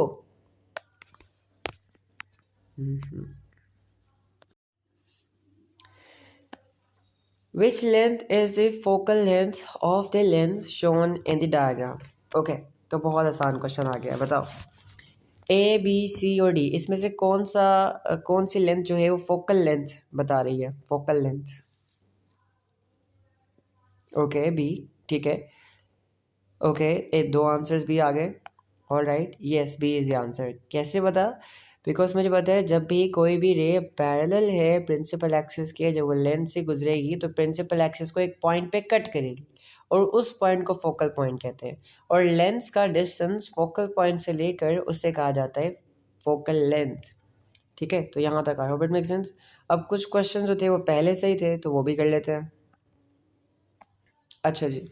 Which length is the focal length of the lens shown in the diagram? Okay, तो बहुत आसान क्वेश्चन आ गया। बताओ ए बी सी और डी इसमें से कौन सी लेंथ जो है वो फोकल लेंथ बता रही है? Focal length. ओके बी, ठीक है। ओके दो आंसर्स भी आ गए। All right, yes B is the answer. कैसे बता? बिकॉज मुझे पता है जब भी कोई भी रे पैरेलल है प्रिंसिपल एक्सिस के, जब वो लेंस से गुजरेगी तो प्रिंसिपल एक्सिस को एक पॉइंट पे कट करेगी और उस पॉइंट को फोकल पॉइंट कहते हैं। और लेंस का डिस्टेंस फोकल पॉइंट से लेकर उससे कहा जाता है फोकल लेंथ। ठीक है, तो यहाँ तक I hope it make sense. अब कुछ क्वेश्चन जो थे वो पहले से ही थे तो वो भी कर लेते हैं। अच्छा जी,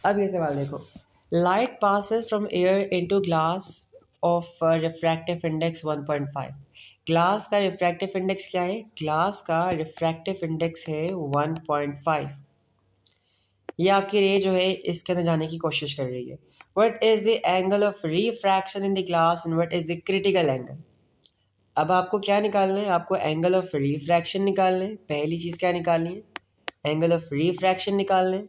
अब ये सवाल देखो। Light passes from air into glass of refractive index 1.5। Glass का रिफ्रैक्टिव इंडेक्स क्या है? ग्लास का रिफ्रैक्टिव इंडेक्स है 1.5। ये आपकी रे जो है इसके अंदर जाने की कोशिश कर रही है। What is the angle of refraction in the glass and what is the critical angle? अब आपको क्या निकालना है? आपको एंगल ऑफ रिफ्रैक्शन निकालना है। पहली चीज़ क्या निकालनी है? एंगल ऑफ रिफ्रैक्शन निकालना है।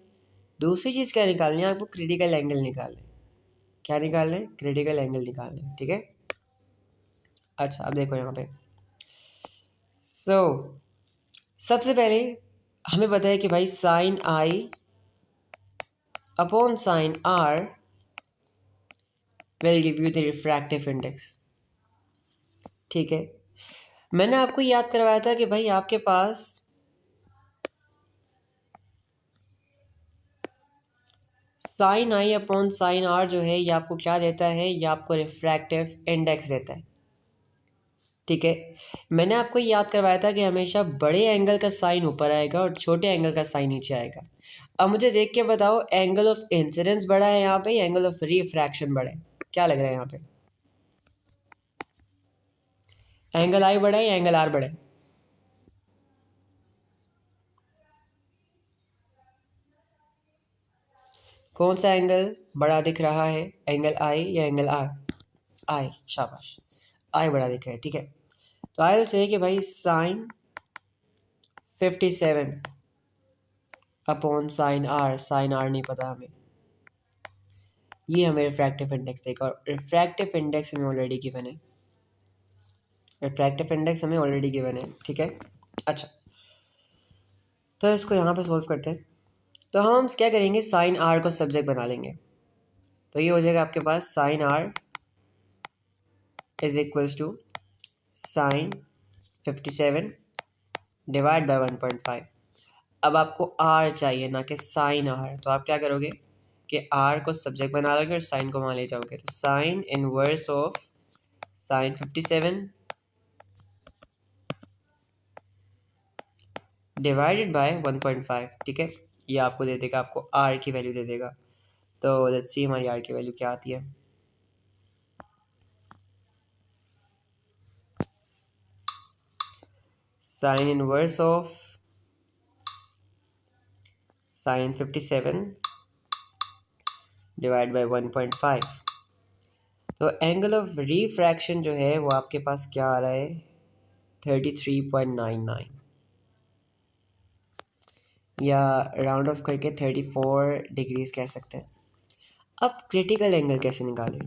दूसरी चीज़ क्या निकालनी है? आपको क्रिटिकल एंगल निकालना है। क्या निकालना है? क्रिटिकल एंगल निकालना है। ठीक है, अच्छा अब देखो यहाँ पे। सबसे पहले हमें पता है कि भाई sine I upon sine r will give you the refractive index. ठीक है, मैंने आपको याद करवाया था कि भाई आपके पास साइन आई अपॉन साइन आर जो है ये आपको क्या देता है? ये आपको रिफ्रैक्टिव इंडेक्स देता है। ठीक है, मैंने आपको याद करवाया था कि हमेशा बड़े एंगल का साइन ऊपर आएगा और छोटे एंगल का साइन नीचे आएगा। अब मुझे देख के बताओ एंगल ऑफ इंसिडेंस बड़ा है यहाँ पे, एंगल ऑफ रिफ्रैक्शन बड़ा है? क्या लग रहा है यहाँ पे? एंगल आई बड़ा है या एंगल आर बड़ा है? कौन सा एंगल बड़ा दिख रहा है? एंगल आई या एंगल आर? आई, शाबाश, आई बड़ा दिख रहा है। ठीक है, तो आई विल से कि भाई sine 57 upon sine r. Sine r नहीं पता हमें, ये हमें रिफ्रैक्टिव इंडेक्स देगा और रिफ्रैक्टिव इंडेक्स हमें ऑलरेडी गिवन है। रिफ्रैक्टिव इंडेक्स हमें ऑलरेडी गिवन है। ठीक है, अच्छा तो इसको यहाँ पे सोल्व करते हैं। तो हम क्या करेंगे? साइन आर को सब्जेक्ट बना लेंगे। तो ये हो जाएगा आपके पास sine R is equals to sine 57 divide by 1.5। अब आपको आर चाहिए ना कि साइन आर, तो आप क्या करोगे कि आर को सब्जेक्ट बना लोगे और साइन को मान ले जाओगे। तो sine inverse of sine 57 divided by 1.5। ठीक है, ये आपको दे देगा, आपको आर की वैल्यू दे देगा। तो लेट्स सी हमारी आर की वैल्यू क्या आती है। Sine inverse of sine 57 divide by 1.5। तो एंगल ऑफ रिफ्रैक्शन जो है वो आपके पास क्या आ रहा है? 33.99। या राउंड ऑफ करके 34 डिग्रीज कह सकते हैं। अब क्रिटिकल एंगल कैसे निकालें?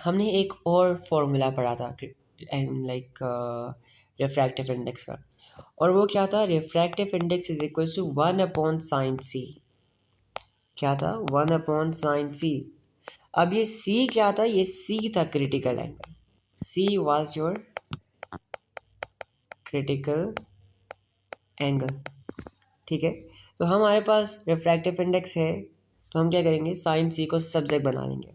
हमने एक और फॉर्मूला पढ़ा था लाइक रिफ्रैक्टिव इंडेक्स का, और वो क्या था? Refractive index is equal to 1/sin c। क्या था? 1/sin c। अब ये c क्या था? ये c था critical angle. c was your critical angle. ठीक है, तो हमारे पास रिफ्रैक्टिव इंडेक्स है, तो हम क्या करेंगे? साइन सी को सब्जेक्ट बना लेंगे।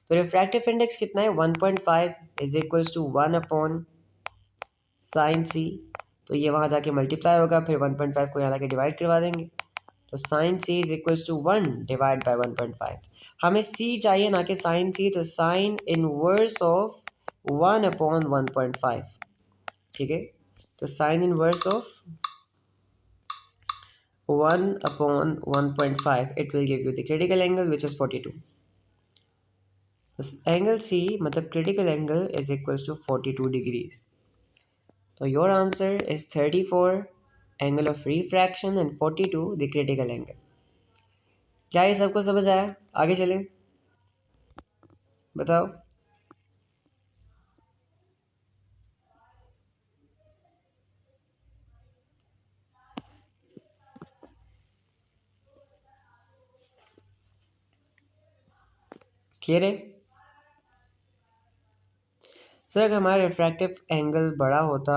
तो रिफ्रैक्टिव इंडेक्स कितना है? 1.5 is equals to 1/sin c। तो ये वहाँ जाके मल्टीप्लाई होगा, फिर 1.5 को यहाँ जाके डिवाइड करवा देंगे। तो sine C is equals to 1 divide by 1.5। हमें सी चाहिए ना कि साइन सी, तो साइन इनवर्स ऑफ 1/1.5। ठीक है, तो sine inverse of 1/1.5, it will give you the critical angle which is 42. This angle C मतलब critical angle is equals to 42 degrees. So your answer is 34 angle of refraction and 42 the critical angle. क्या ये सबको समझ आया? आगे चले, बताओ। Clear है? सर अगर हमारा रिफ्रैक्टिव एंगल बड़ा होता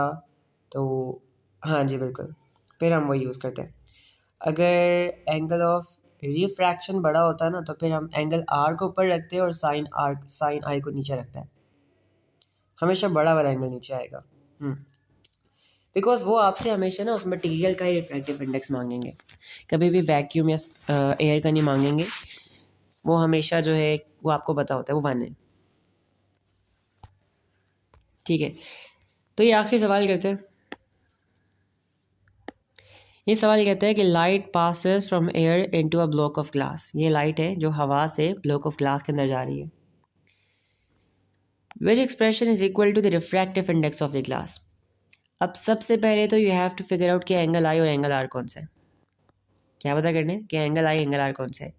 तो, हाँ जी बिल्कुल, फिर हम वही यूज़ करते हैं। अगर एंगल ऑफ रिफ्रैक्शन बड़ा होता है ना, तो फिर हम एंगल आर को ऊपर रखते हैं और साइन आई को नीचे रखते हैं। हमेशा बड़ा वाला एंगल नीचे आएगा। बिकॉज वो आपसे हमेशा ना उस मटेरियल का ही रिफ्रैक्टिव इंडेक्स मांगेंगे, कभी भी वैक्यूम या एयर का नहीं मांगेंगे। वो हमेशा जो है वो आपको पता होता है, वो 1 है। ठीक है, तो ये आखिरी सवाल करते हैं। ये सवाल कहता है कि light passes from air into a block of glass. ये लाइट है जो हवा से ब्लॉक ऑफ ग्लास के अंदर जा रही है। Which expression is equal to the refractive index of the glass. अब सबसे पहले तो you have to figure out कि एंगल आई और एंगल आर कौन सा है। क्या पता करने कि एंगल आई एंगल आर कौन सा है।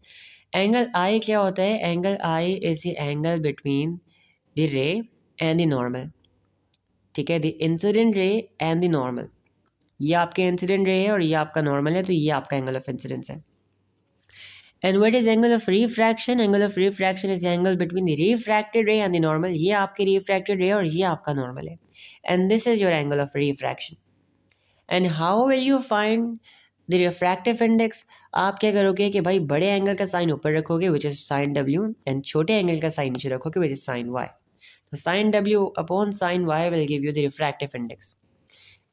एंगल आई क्या होता है? Angle I is the angle between the रे एंड द नॉर्मल। ठीक है, the incident ray and the normal. ये आपके इंसिडेंट रे है और ये आपका नॉर्मल है, तो ये आपका एंगल ऑफ इंसिडेंस है। And what is angle of refraction? Angle of refraction is angle between the refracted रे एंड द नॉर्मल। ये आपके रिफ्रैक्टेड रे और ये आपका नॉर्मल है, and this is your angle of refraction. And how will you find the refractive index? आप क्या करोगे कि भाई बड़े एंगल का साइन ऊपर रखोगे which is sine W, and छोटे एंगल का साइन नीचे रखोगे विच इज साइन वाई। तो sine W upon sine Y will give you the refractive index.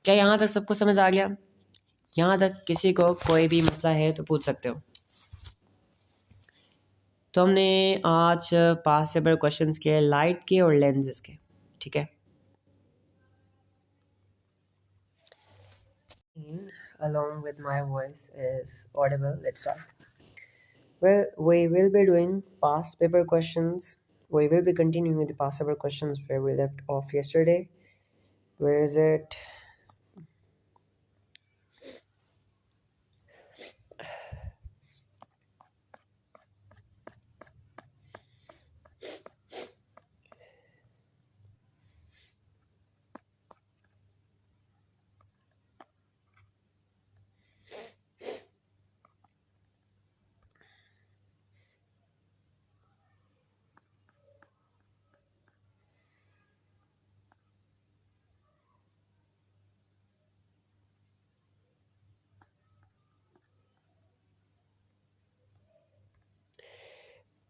क्या यहाँ तक सबको समझ आ गया? यहाँ तक किसी को कोई भी मसला है तो पूछ सकते हो। तो हमने आज पास से बड़े क्वेश्चंस किए लाइट के और लेंसेज के। ठीक है, along with my voice is audible. Let's start. Well, we will be doing past paper questions. We will be continuing with the past paper questions where we left off yesterday. Where is it?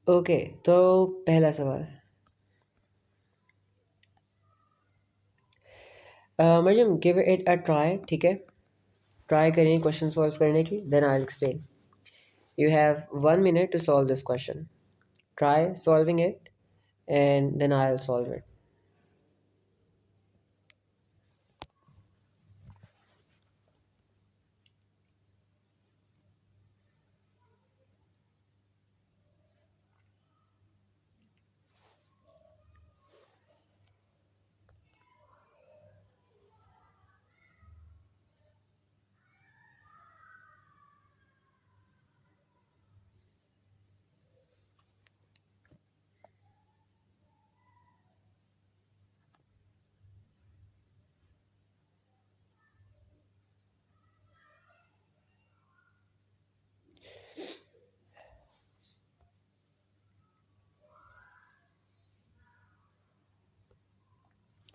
Okay, तो पहला सवाल, Mariam give it a try. ठीक है, try करें question solve करने की, then I will explain. You have 1 minute to solve this question. Try solving it and then I'll solve it.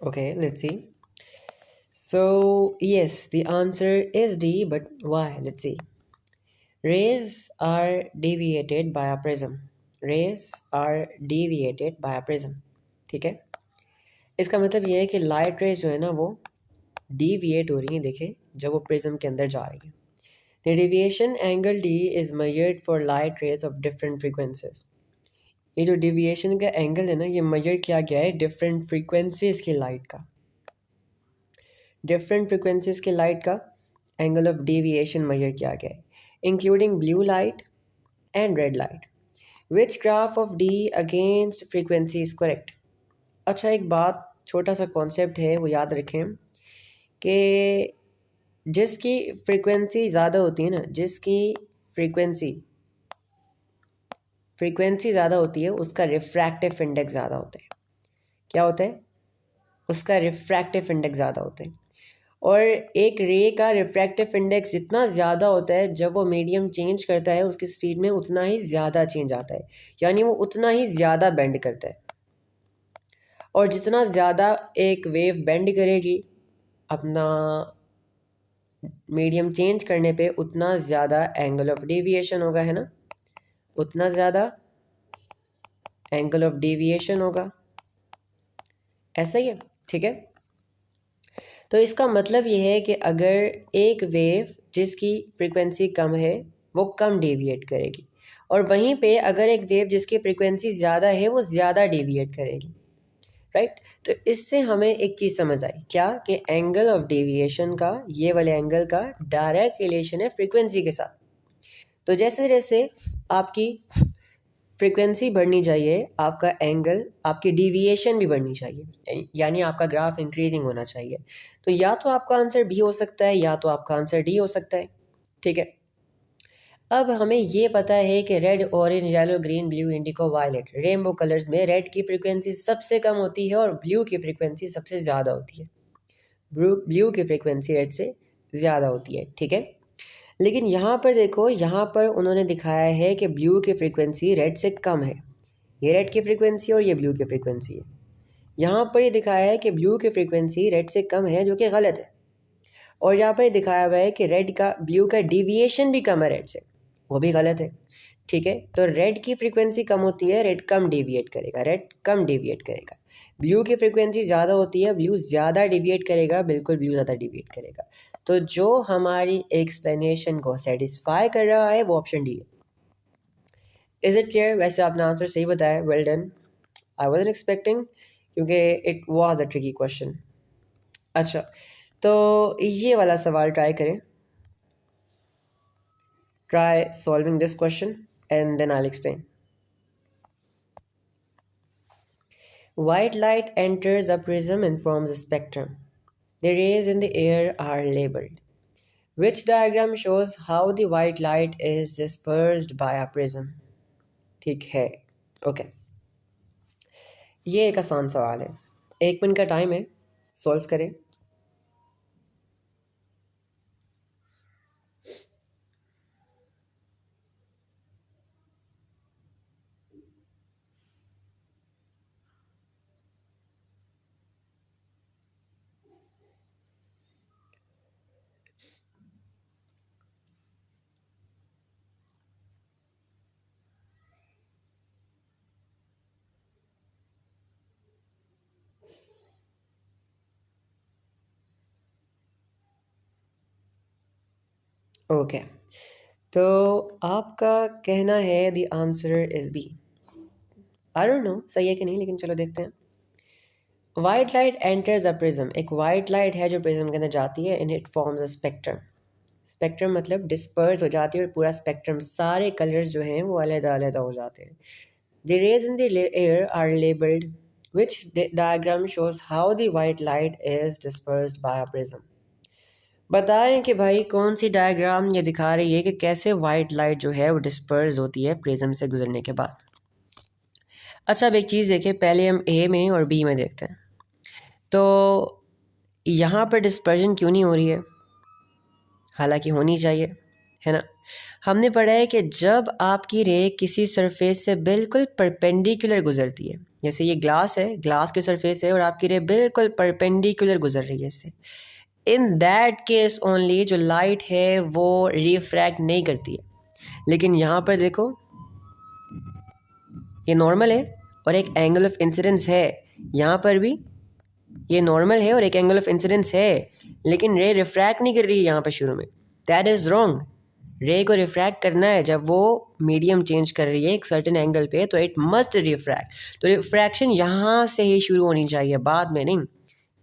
Okay, let's see. So, yes, the answer is D, but why? Let's see. Rays are deviated by a prism. Rays are deviated by a prism. ठीक है, इसका मतलब ये है कि light rays जो है ना वो डिविएट हो रही है, देखें, जब वो प्रिज्म के अंदर जा रही है. The deviation angle D is measured for light rays of different frequencies. ये जो डेविएशन का एंगल है ना, ये मेजर किया गया है डिफरेंट फ्रीक्वेंसीज की लाइट का. डिफरेंट फ्रीक्वेंसीज के लाइट का एंगल ऑफ डेविएशन मेजर किया गया है, including blue light and red light. Which graph of D against frequency is correct. अच्छा, एक बात, छोटा सा कॉन्सेप्ट है, वो याद रखें कि जिसकी फ्रीक्वेंसी ज़्यादा होती है ना, जिसकी फ्रीक्वेंसी ज़्यादा होती है उसका रिफ्रैक्टिव इंडेक्स ज़्यादा होता है. क्या होता है? उसका रिफ्रैक्टिव इंडेक्स ज़्यादा होता है. और एक रे का रिफ्रैक्टिव इंडेक्स जितना ज़्यादा होता है, जब वो मीडियम चेंज करता है उसकी स्पीड में उतना ही ज़्यादा चेंज आता है, यानी वो उतना ही ज़्यादा बेंड करता है. और जितना ज़्यादा एक वेव बेंड करेगी अपना मीडियम चेंज करने पे, उतना ज़्यादा एंगल ऑफ डेविएशन होगा, है ना, उतना ज़्यादा एंगल ऑफ डेविएशन होगा. ऐसा ही है, ठीक है. तो इसका मतलब ये है कि अगर एक वेव जिसकी फ्रीक्वेंसी कम है वो कम डेविएट करेगी, और वहीं पे अगर एक वेव जिसकी फ्रीक्वेंसी ज़्यादा है वो ज़्यादा डेविएट करेगी, राइट. तो इससे हमें एक चीज़ समझ आई, क्या, कि एंगल ऑफ डेविएशन का, ये वाले एंगल का डायरेक्ट रिलेशन है फ्रीक्वेंसी के साथ. तो जैसे जैसे आपकी फ्रीक्वेंसी बढ़नी चाहिए, आपका एंगल, आपकी डिविएशन भी बढ़नी चाहिए, यानी आपका ग्राफ इंक्रीजिंग होना चाहिए. तो या तो आपका आंसर बी हो सकता है या तो आपका आंसर डी हो सकता है, ठीक है. अब हमें ये पता है कि red, orange, yellow, green, blue, indigo, violet, rainbow colours में रेड की फ्रीक्वेंसी सबसे कम होती है और ब्लू की फ्रीक्वेंसी सबसे ज़्यादा होती है. ब्लू की फ्रीक्वेंसी रेड से ज़्यादा होती है, ठीक है. लेकिन यहाँ पर देखो, यहाँ पर उन्होंने दिखाया है कि ब्लू की फ्रीक्वेंसी रेड से कम है. ये रेड की फ्रीक्वेंसी और ये ब्लू की फ्रीक्वेंसी है. यहाँ पर ये दिखाया है कि ब्लू की फ्रीक्वेंसी रेड से कम है, जो कि गलत है. और यहाँ पर दिखाया हुआ है कि ब्लू का डिविएशन भी कम है रेड से, वो भी गलत है, ठीक है. तो रेड की फ्रीक्वेंसी कम होती है, रेड कम डेविएट करेगा, रेड कम डेविएट करेगा. ब्लू की फ्रीक्वेंसी ज़्यादा होती है, ब्लू ज़्यादा डेविएट करेगा, बिल्कुल ब्लू ज़्यादा डेविएट करेगा. तो जो हमारी एक्सप्लेनेशन को सेटिस्फाई कर रहा है वो ऑप्शन डी है. Is it clear? वैसे आपने आंसर सही बताया, well done. I wasn't expecting, क्योंकि it was a tricky question. अच्छा, तो ये वाला सवाल ट्राई करें. Try solving this question and then I will explain. White light enters a prism and forms a spectrum. The rays in the air are labeled. Which diagram shows how the white light is dispersed by a prism? ठीक है, okay. ये एक आसान सवाल है, 1 minute का time है, solve करें. ओके, तो आपका कहना है the answer is B. I don't know सही है कि नहीं, लेकिन चलो देखते हैं. White light enters a prism, एक वाइट लाइट है जो प्रिज्म के अंदर जाती है, and it forms a spectrum. Spectrum मतलब डिस्पर्स हो जाती है, और पूरा स्पेक्ट्रम, सारे कलर्स जो हैं वो अलग-अलग हो जाते हैं. The rays in the air are labelled. Which diagram shows how the white light is dispersed by a prism. बताएं कि भाई कौन सी डायग्राम ये दिखा रही है कि कैसे वाइट लाइट जो है वो डिस्पर्स होती है प्रिज्म से गुजरने के बाद. अच्छा, अब एक चीज़ देखें, पहले हम ए में और बी में देखते हैं. तो यहाँ पर डिस्पर्जन क्यों नहीं हो रही है, हालांकि होनी चाहिए. है ना। हमने पढ़ा है कि जब आपकी रे किसी सरफेस से बिल्कुल परपेंडिकुलर गुजरती है, जैसे ये ग्लास है, ग्लास की सरफेस है और आपकी रे बिल्कुल परपेंडिकुलर गुजर रही है इससे, इन दैट केस ओनली जो लाइट है वो रिफ्रैक्ट नहीं करती है। लेकिन यहाँ पर देखो, ये नॉर्मल है और एक एंगल ऑफ इंसिडेंस है, यहाँ पर भी ये नॉर्मल है और एक एंगल ऑफ इंसिडेंस है, लेकिन रे रिफ्रैक्ट नहीं कर रही है यहाँ पर शुरू में। That is wrong. रे को रिफ्रैक्ट करना है जब वो मीडियम चेंज कर रही है एक सर्टेन एंगल पे, तो इट मस्ट रिफ्रैक्ट। तो रिफ्रैक्शन यहाँ से ही शुरू होनी चाहिए, बाद में नहीं।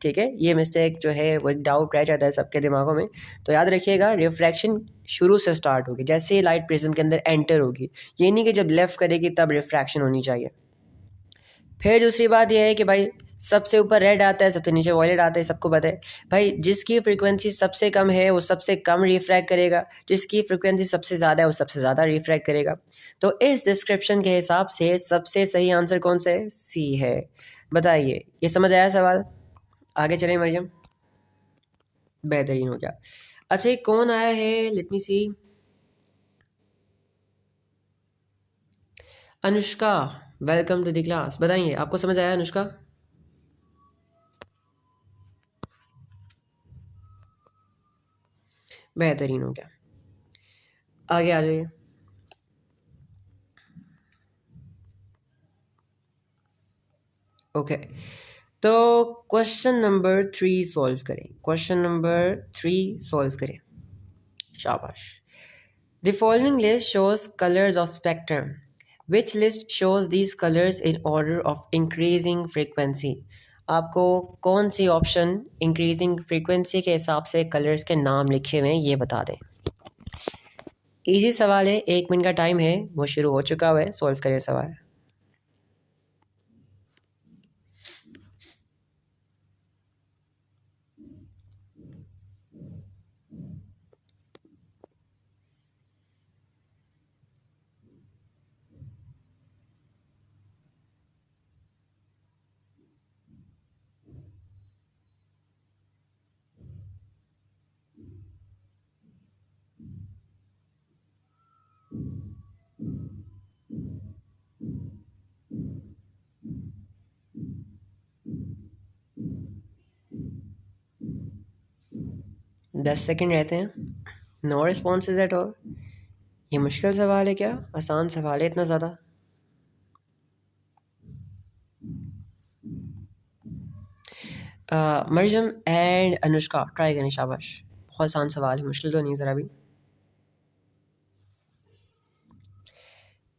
ठीक है, ये मिस्टेक जो है वो एक डाउट रह जाता है सबके दिमागों में, तो याद रखिएगा रिफ्रैक्शन शुरू से स्टार्ट होगी, जैसे लाइट प्रिज्म के अंदर एंटर होगी, ये नहीं कि जब लेफ्ट करेगी तब रिफ्रैक्शन होनी चाहिए। फिर दूसरी बात यह है कि भाई सबसे ऊपर रेड आता है, सबसे नीचे वॉयलेट आता है, सबको पता है भाई। जिसकी फ्रीक्वेंसी सबसे कम है वो सबसे कम रिफ्रैक्ट करेगा, जिसकी फ्रीक्वेंसी सबसे ज़्यादा है वो सबसे ज़्यादा रिफ्रैक्ट करेगा। तो इस डिस्क्रिप्शन के हिसाब से सबसे सही आंसर कौन सा है? सी है। बताइए, ये समझ आया सवाल? आगे चलें मरियम। बेहतरीन हो गया। अच्छा, ये कौन आया है? Let me see. Anushka, welcome to the class. बताइए, आपको समझ आया अनुष्का? बेहतरीन हो गया, आगे आ जाइए। ओके, तो क्वेश्चन नंबर 3 सॉल्व करें। क्वेश्चन नंबर 3 सॉल्व करें, शाबाश। The following list shows colours of spectrum, which list shows these colours in order of increasing frequency. आपको कौन सी ऑप्शन इंक्रीजिंग फ्रीक्वेंसी के हिसाब से कलर्स के नाम लिखे हुए हैं ये बता दें। इजी सवाल है, 1 मिनट का टाइम है, वो शुरू हो चुका हुआ है। सॉल्व करें सवाल। दस सेकेंड रहते हैं। No responses at all. ये मुश्किल सवाल है क्या? आसान सवाल है इतना ज़्यादा? मरियम एंड अनुष्का ट्राई करें, शाबाश। बहुत आसान सवाल है, मुश्किल तो नहीं ज़रा भी।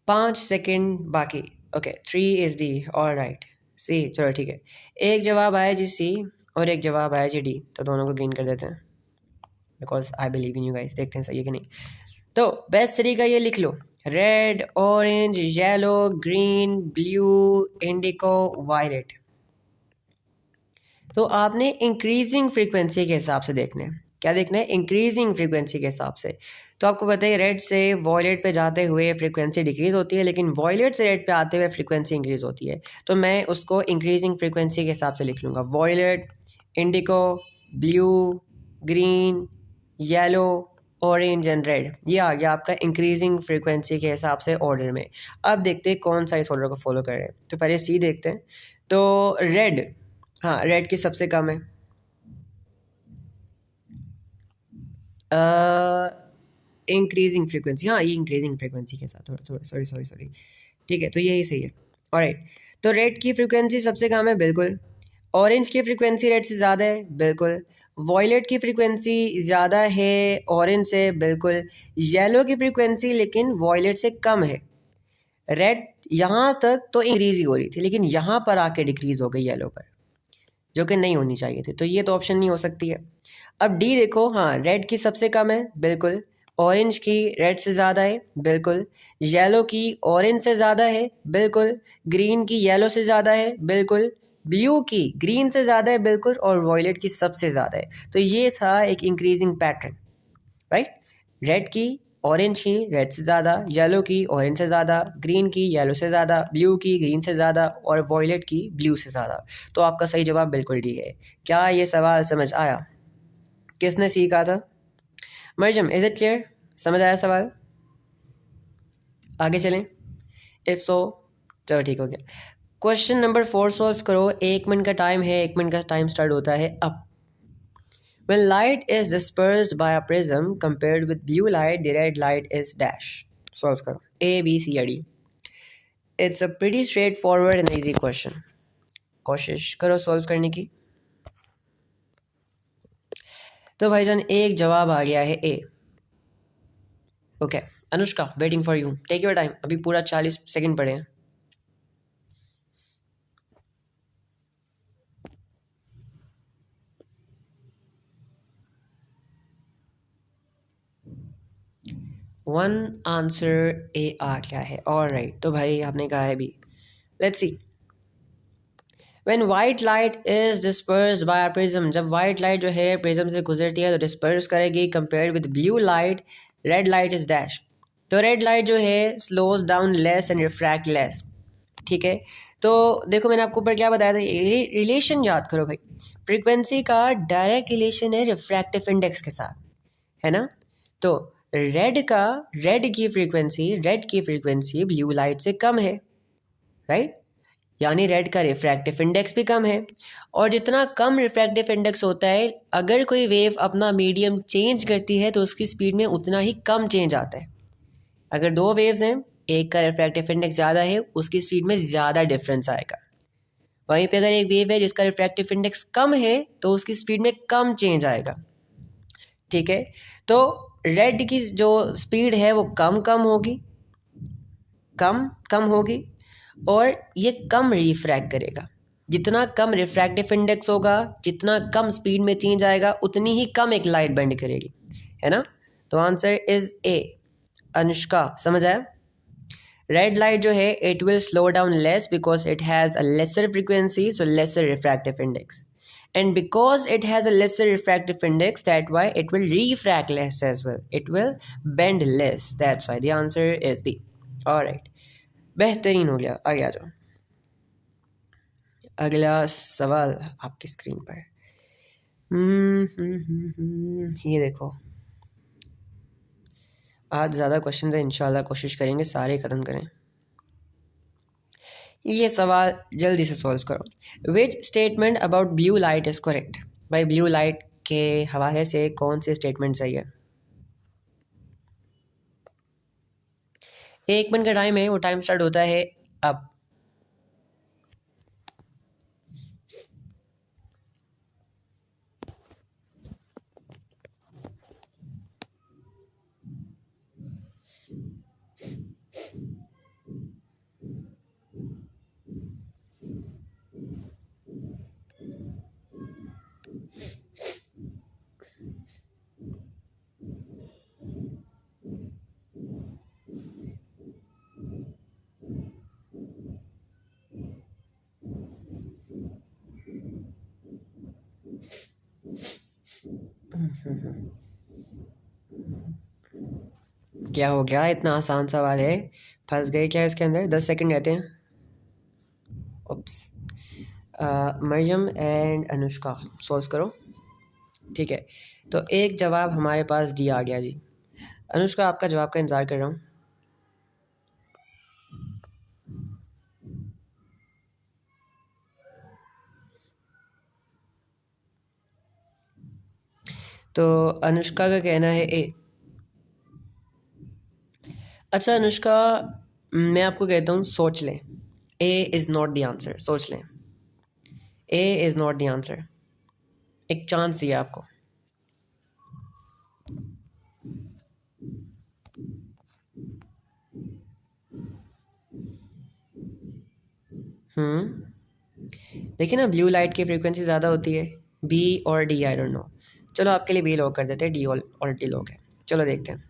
5 सेकेंड बाकी। Okay, 3 is D, all right. See, चलो ठीक है। एक जवाब आया जी सी और एक जवाब आया जी डी, तो दोनों को ग्रीन कर देते हैं because I believe in you guys. देखते हैं सही है कि नहीं। तो बेस्ट तरीका ये लिख लो, red, orange, yellow, green, blue, indigo, violet. तो आपने इंक्रीजिंग फ्रीक्वेंसी के हिसाब से देखना है। क्या देखना है? इंक्रीजिंग फ्रीक्वेंसी के हिसाब से। तो आपको पता है रेड से वॉयलेट पे जाते हुए फ्रीक्वेंसी डिक्रीज होती है, लेकिन वॉयलेट से रेड पे आते हुए फ्रीक्वेंसी इंक्रीज होती है। तो मैं उसको इंक्रीजिंग फ्रीक्वेंसी के हिसाब से लिख लूँगा, violet, indigo, blue, green, yellow, orange and red. ये आ गया आपका इंक्रीजिंग फ्रीक्वेंसी के हिसाब से ऑर्डर में। अब देखते हैं कौन सा इस ऑर्डर को फॉलो कर रहे हैं। तो पहले सी देखते हैं। तो रेड, हाँ रेड की सबसे कम है। इंक्रीजिंग फ्रीक्वेंसी, हाँ ये इंक्रीजिंग फ्रीक्वेंसी के साथ, थोड़ा थोड़ा सॉरी सॉरी सॉरी, ठीक है, तो यही सही है। ऑलराइट, तो रेड की फ्रीक्वेंसी सबसे कम है, बिल्कुल। ऑरेंज की फ्रीक्वेंसी रेड से ज़्यादा है, बिल्कुल। वॉयलेट की फ्रीक्वेंसी ज़्यादा है ऑरेंज से, बिल्कुल। येलो की फ्रीक्वेंसी लेकिन वॉयलेट से कम है। रेड यहाँ तक तो इंक्रीज ही हो रही थी, लेकिन यहाँ पर आके डिक्रीज हो गई येलो पर, जो कि नहीं होनी चाहिए थी, तो ये तो ऑप्शन नहीं हो सकती है। अब डी देखो, हाँ रेड की सबसे कम है, बिल्कुल। ऑरेंज की रेड से ज़्यादा है, बिल्कुल। येलो की ऑरेंज से ज़्यादा है, बिल्कुल। ग्रीन की येलो से ज़्यादा है, बिल्कुल। ब्लू की ग्रीन से ज़्यादा है, बिल्कुल। और वॉयलेट की सबसे ज़्यादा है। तो ये था एक इंक्रीजिंग पैटर्न, राइट। रेड की ऑरेंज की रेड से ज़्यादा, येलो की ऑरेंज से ज़्यादा, ग्रीन की येलो से ज़्यादा, ब्लू की ग्रीन से ज़्यादा और वॉयलेट की ब्लू से ज़्यादा। तो आपका सही जवाब बिल्कुल डी है। क्या ये सवाल समझ आया? किसने सी कहा था? Mariam, is it clear? समझ आया सवाल? आगे चलें? इफ सो चलो ठीक हो गया। क्वेश्चन नंबर 4 सॉल्व करो। 1 मिनट का टाइम है, 1 मिनट का टाइम स्टार्ट होता है अब। When light is dispersed by a prism compared with blue light, the red light is dash. Solve करो A, B, C या D. It's a pretty straightforward and easy question. कोशिश करो solve करने की। तो भाईजान एक जवाब आ गया है A. Okay Anushka, waiting for you, take your time, अभी पूरा 40 सेकंड पड़े हैं। वन आंसर ए आ गया है। ऑलराइट, तो भाई आपने कहा है B. Let's see. When white light is dispersed by a prism, जब white light जो है prism से गुजरती है तो disperse करेगी compared with blue light, red light is dash. तो red light जो है slows down less and refract less. ठीक है, तो देखो मैंने आपको ऊपर क्या बताया था, रिलेशन याद करो भाई। फ्रीक्वेंसी का डायरेक्ट रिलेशन है रिफ्रैक्टिव इंडेक्स के साथ, है ना। तो रेड की फ्रीक्वेंसी ब्लू लाइट से कम है, राइट। यानी रेड का रिफ्रैक्टिव इंडेक्स भी कम है। और जितना कम रिफ्रैक्टिव इंडेक्स होता है, अगर कोई वेव अपना मीडियम चेंज करती है तो उसकी स्पीड में उतना ही कम चेंज आता है। अगर दो वेव्स हैं, एक का रिफ्रैक्टिव इंडेक्स ज़्यादा है, उसकी स्पीड में ज़्यादा डिफरेंस आएगा। वहीं पे अगर एक वेव है जिसका रिफ्रैक्टिव इंडेक्स कम है तो उसकी स्पीड में कम चेंज आएगा। ठीक है, तो रेड की जो स्पीड है वो कम होगी और ये कम रिफ्रैक्ट करेगा। जितना कम रिफ्रैक्टिव इंडेक्स होगा, जितना कम स्पीड में चेंज आएगा, उतनी ही कम एक लाइट बेंड करेगी, है ना। तो आंसर इज ए। अनुष्का समझ आया? रेड लाइट जो है it will slow down less because it has a lesser frequency, so lesser refractive index, and because it has a lesser refractive index, that why it will refract less as well, it will bend less, that's why the answer is B. all right, बेहतरीन हो गया। आगे आ जाओ, अगला सवाल आपकी screen पर। ये देखो, आज ज़्यादा क्वेश्चन है, इंशाल्लाह कोशिश करेंगे सारे ख़त्म करें। ये सवाल जल्दी से सॉल्व करो। विच statement about blue light is correct? भाई ब्लू लाइट के हवाले से कौन से स्टेटमेंट सही है? 1 मिनट का टाइम है, वो टाइम स्टार्ट होता है अब। क्या हो गया? इतना आसान सवाल है, फंस गए क्या इसके अंदर? 10 सेकंड रहते हैं। उप्स। मरियम एंड अनुष्का सॉल्व करो। ठीक है, तो एक जवाब हमारे पास डी आ गया जी। अनुष्का आपका जवाब का इंतज़ार कर रहा हूँ। तो अनुष्का का कहना है ए। अच्छा अनुष्का, मैं आपको कहता हूँ सोच लें, A is not the answer, सोच लें, A is not the answer. एक चांस दिया आपको। देखिए ना, ब्लू लाइट की फ्रीक्वेंसी ज़्यादा होती है। बी और डी, आई डोंट नो। चलो आपके लिए बी लॉक कर देते हैं, डी ऑलरेडी लॉक है। चलो देखते हैं।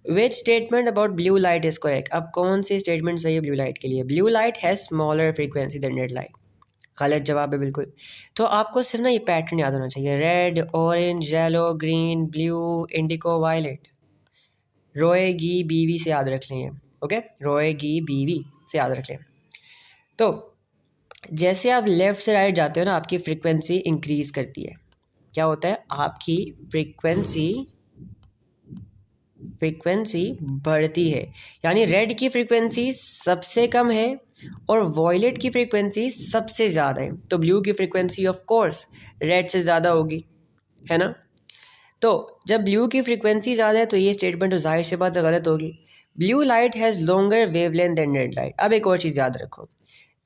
विच statement about blue light is correct? अब कौन सी स्टेटमेंट सही है ब्लू लाइट के लिए? Blue light has smaller frequency than red light. गलत जवाब है बिल्कुल। तो आपको सिर्फ ना ये पैटर्न याद होना चाहिए, red, orange, yellow, green, blue, indigo, violet. रोएगी बीवी से याद रख लें, ओके, रोएगी बीवी से याद रख लें। तो जैसे आप लेफ़्ट से राइट जाते हो ना, आपकी फ्रीक्वेंसी इंक्रीज़ करती है। क्या होता है? आपकी फ्रीक्वेंसी फ्रीक्वेंसी बढ़ती है, यानी रेड की फ्रीक्वेंसी सबसे कम है और वॉयलेट की फ्रीक्वेंसी सबसे ज़्यादा है, तो ब्लू की फ्रीक्वेंसी ऑफ कोर्स रेड से ज़्यादा होगी, है ना। तो जब ब्लू की फ्रीक्वेंसी ज़्यादा है तो ये स्टेटमेंट तो जाहिर सी बात गलत होगी। Blue light has longer wavelength than red light. अब एक और चीज़ याद रखो,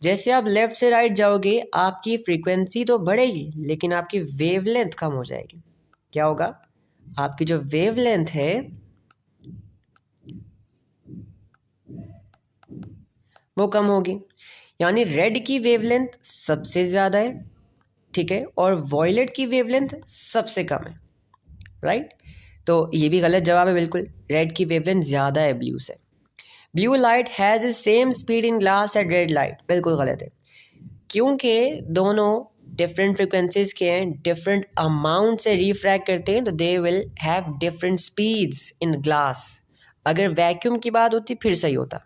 जैसे आप लेफ़्ट से राइट जाओगे आपकी फ्रीक्वेंसी तो बढ़ेगी लेकिन आपकी वेवलेंथ कम हो जाएगी। क्या होगा, आपकी जो वेवलेंथ है वो कम होगी, यानी रेड की वेवलेंथ सबसे ज़्यादा है, ठीक है, और वॉयलेट की वेवलेंथ सबसे कम है, राइट। तो ये भी गलत जवाब है, बिल्कुल रेड की वेवलेंथ ज़्यादा है ब्लू से। Blue light has the same speed in glass at red light, बिल्कुल गलत है, क्योंकि दोनों डिफरेंट फ्रिक्वेंसीज के हैं, डिफरेंट अमाउंट से रिफ्रैक्ट करते हैं, तो they will have different speeds in glass. अगर वैक्यूम की बात होती फिर सही होता।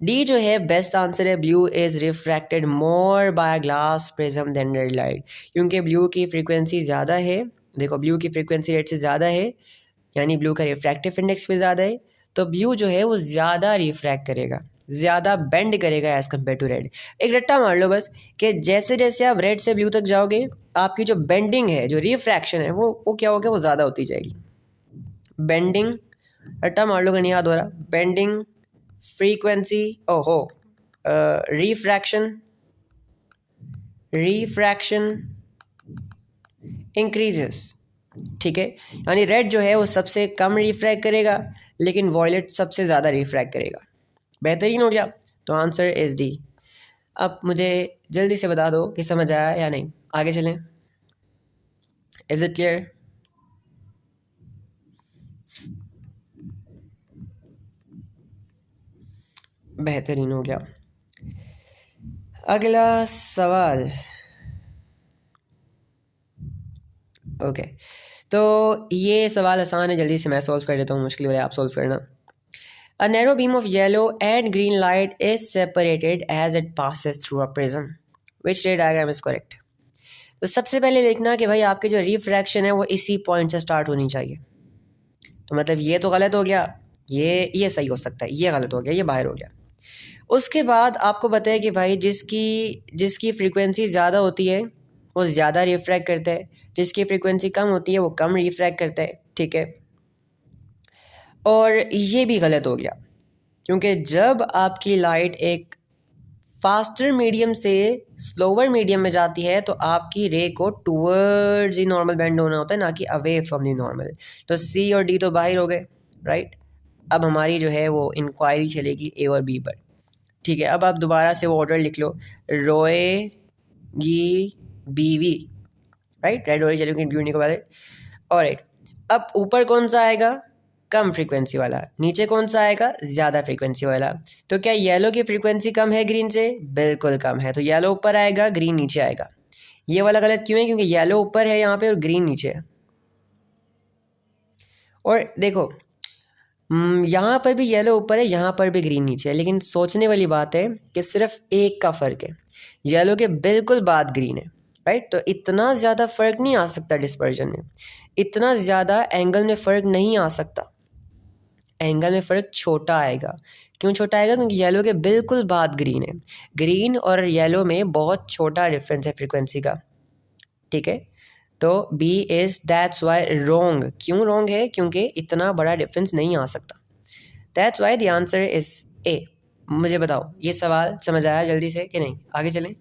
डी जो है बेस्ट आंसर है, blue is refracted more by glass prism than red light, क्योंकि ब्लू की फ्रीक्वेंसी ज़्यादा है। देखो ब्लू की फ्रीक्वेंसी रेड से ज़्यादा है, यानी ब्लू का रिफ्रैक्टिव इंडेक्स भी ज़्यादा है, तो ब्लू जो है वो ज़्यादा रिफ्रैक्ट करेगा, ज़्यादा बेंड करेगा एज़ कम्पेयर टू रेड। एक रट्टा मार लो बस कि जैसे जैसे आप रेड से ब्लू तक जाओगे आपकी जो बेंडिंग है, जो रिफ्रैक्शन है, वो क्या होगा, वो ज़्यादा होती जाएगी। बेंडिंग, रट्टा मार लो, नहीं याद हो रहा, बेंडिंग फ्रीक्वेंसी, ओहो, रिफ्रैक्शन इंक्रीजेस, ठीक है, यानी रेड जो है वो सबसे कम रिफ्रैक्ट करेगा लेकिन वॉयलेट सबसे ज़्यादा रिफ्रैक्ट करेगा। बेहतरीन हो गया, तो आंसर इज़ डी। अब मुझे जल्दी से बता दो कि समझ आया या नहीं, आगे चलें। Is it clear? बेहतरीन हो गया। अगला सवाल, ओके, तो ये सवाल आसान है, जल्दी से मैं सॉल्व कर देता हूँ, मुश्किल वाले आप सॉल्व करना। A narrow beam of yellow and green light is separated as it passes through a prism. Which ray diagram is correct? तो सबसे पहले देखना कि भाई आपके जो रिफ्रैक्शन है वो इसी पॉइंट से स्टार्ट होनी चाहिए, तो मतलब ये तो गलत हो गया, ये सही हो सकता है, ये गलत हो गया, ये बाहर हो गया। उसके बाद आपको बताया कि भाई जिसकी फ्रीक्वेंसी ज़्यादा होती है वो ज़्यादा रिफ्रैक्ट करता है, जिसकी फ्रीक्वेंसी कम होती है वो कम रिफ्रैक्ट करता है, ठीक है। और ये भी गलत हो गया, क्योंकि जब आपकी लाइट एक फास्टर मीडियम से स्लोवर मीडियम में जाती है तो आपकी रे को टूवर्ड्स दी नॉर्मल बेंड होना होता है, ना कि अवे फ्रॉम दी नॉर्मल। तो सी और डी तो बाहर हो गए, राइट। अब हमारी जो है वो इंक्वायरी चलेगी ए और बी पर, ठीक है। अब आप दोबारा से वो ऑर्डर लिख लो, Roy G B V, right, red orange yellow green blue indigo violet, alright. अब ऊपर कौन सा आएगा, कम फ्रीक्वेंसी वाला, नीचे कौन सा आएगा, ज़्यादा फ्रीक्वेंसी वाला। तो क्या येलो की फ्रीक्वेंसी कम है ग्रीन से, बिल्कुल कम है, तो येलो ऊपर आएगा ग्रीन नीचे आएगा। ये वाला गलत क्यों है, क्योंकि येलो ऊपर है यहाँ पे और ग्रीन नीचे है। और देखो यहाँ पर भी येलो ऊपर है, यहाँ पर भी ग्रीन नीचे है, लेकिन सोचने वाली बात है कि सिर्फ एक का फ़र्क है, येलो के बिल्कुल बाद ग्रीन है, राइट। तो इतना ज़्यादा फ़र्क नहीं आ सकता डिस्पर्जन में, इतना ज़्यादा एंगल में फ़र्क नहीं आ सकता, एंगल में फ़र्क छोटा आएगा। क्यों छोटा आएगा, क्योंकि येलो के बिल्कुल बाद ग्रीन है, ग्रीन और येलो में बहुत छोटा डिफरेंस है फ्रीक्वेंसी का, ठीक है। तो B is that's why wrong. क्यों रॉन्ग है, क्योंकि इतना बड़ा डिफरेंस नहीं आ सकता, that's why the answer is A. मुझे बताओ ये सवाल समझ आया जल्दी से कि नहीं, आगे चलें।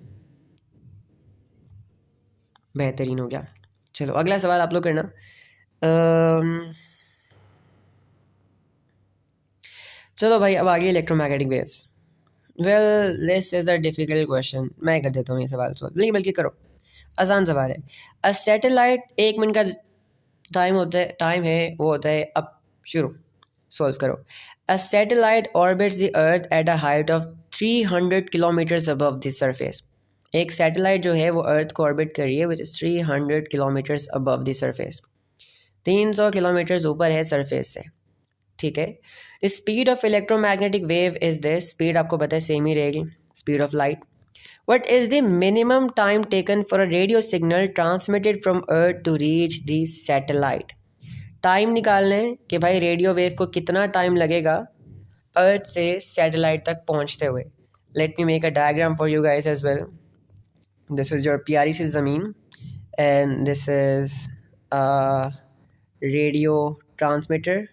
बेहतरीन हो गया, चलो अगला सवाल आप लोग करना। चलो भाई, अब आगे electromagnetic waves. Well this is a difficult question, मैं कर देता हूँ ये सवाल सॉल्व, नहीं बल्कि करो, आसान सवाल है। अ सैटेलाइट, 1 मिनट का टाइम है वो होता है, अब शुरू, सॉल्व करो। A satellite orbits the earth at a height of 300 kilometres above the surface. एक सैटेलाइट जो है वो अर्थ को ऑर्बिट कर रही है which is 300 kilometres above the surface, 300 kilometres ऊपर है सरफेस से, ठीक है। Speed of electromagnetic wave is this, speed आपको पता है सेम ही रहेगी, speed of light. What is the minimum time taken for a radio signal transmitted from Earth to reach the satellite? Time निकालना है कि भाई रेडियो वेव को कितना टाइम लगेगा अर्थ से सैटेलाइट तक पहुंचते हुए. Let me make a diagram for you guys as well. This is your प्यारी सी ज़मीन and this is a radio transmitter.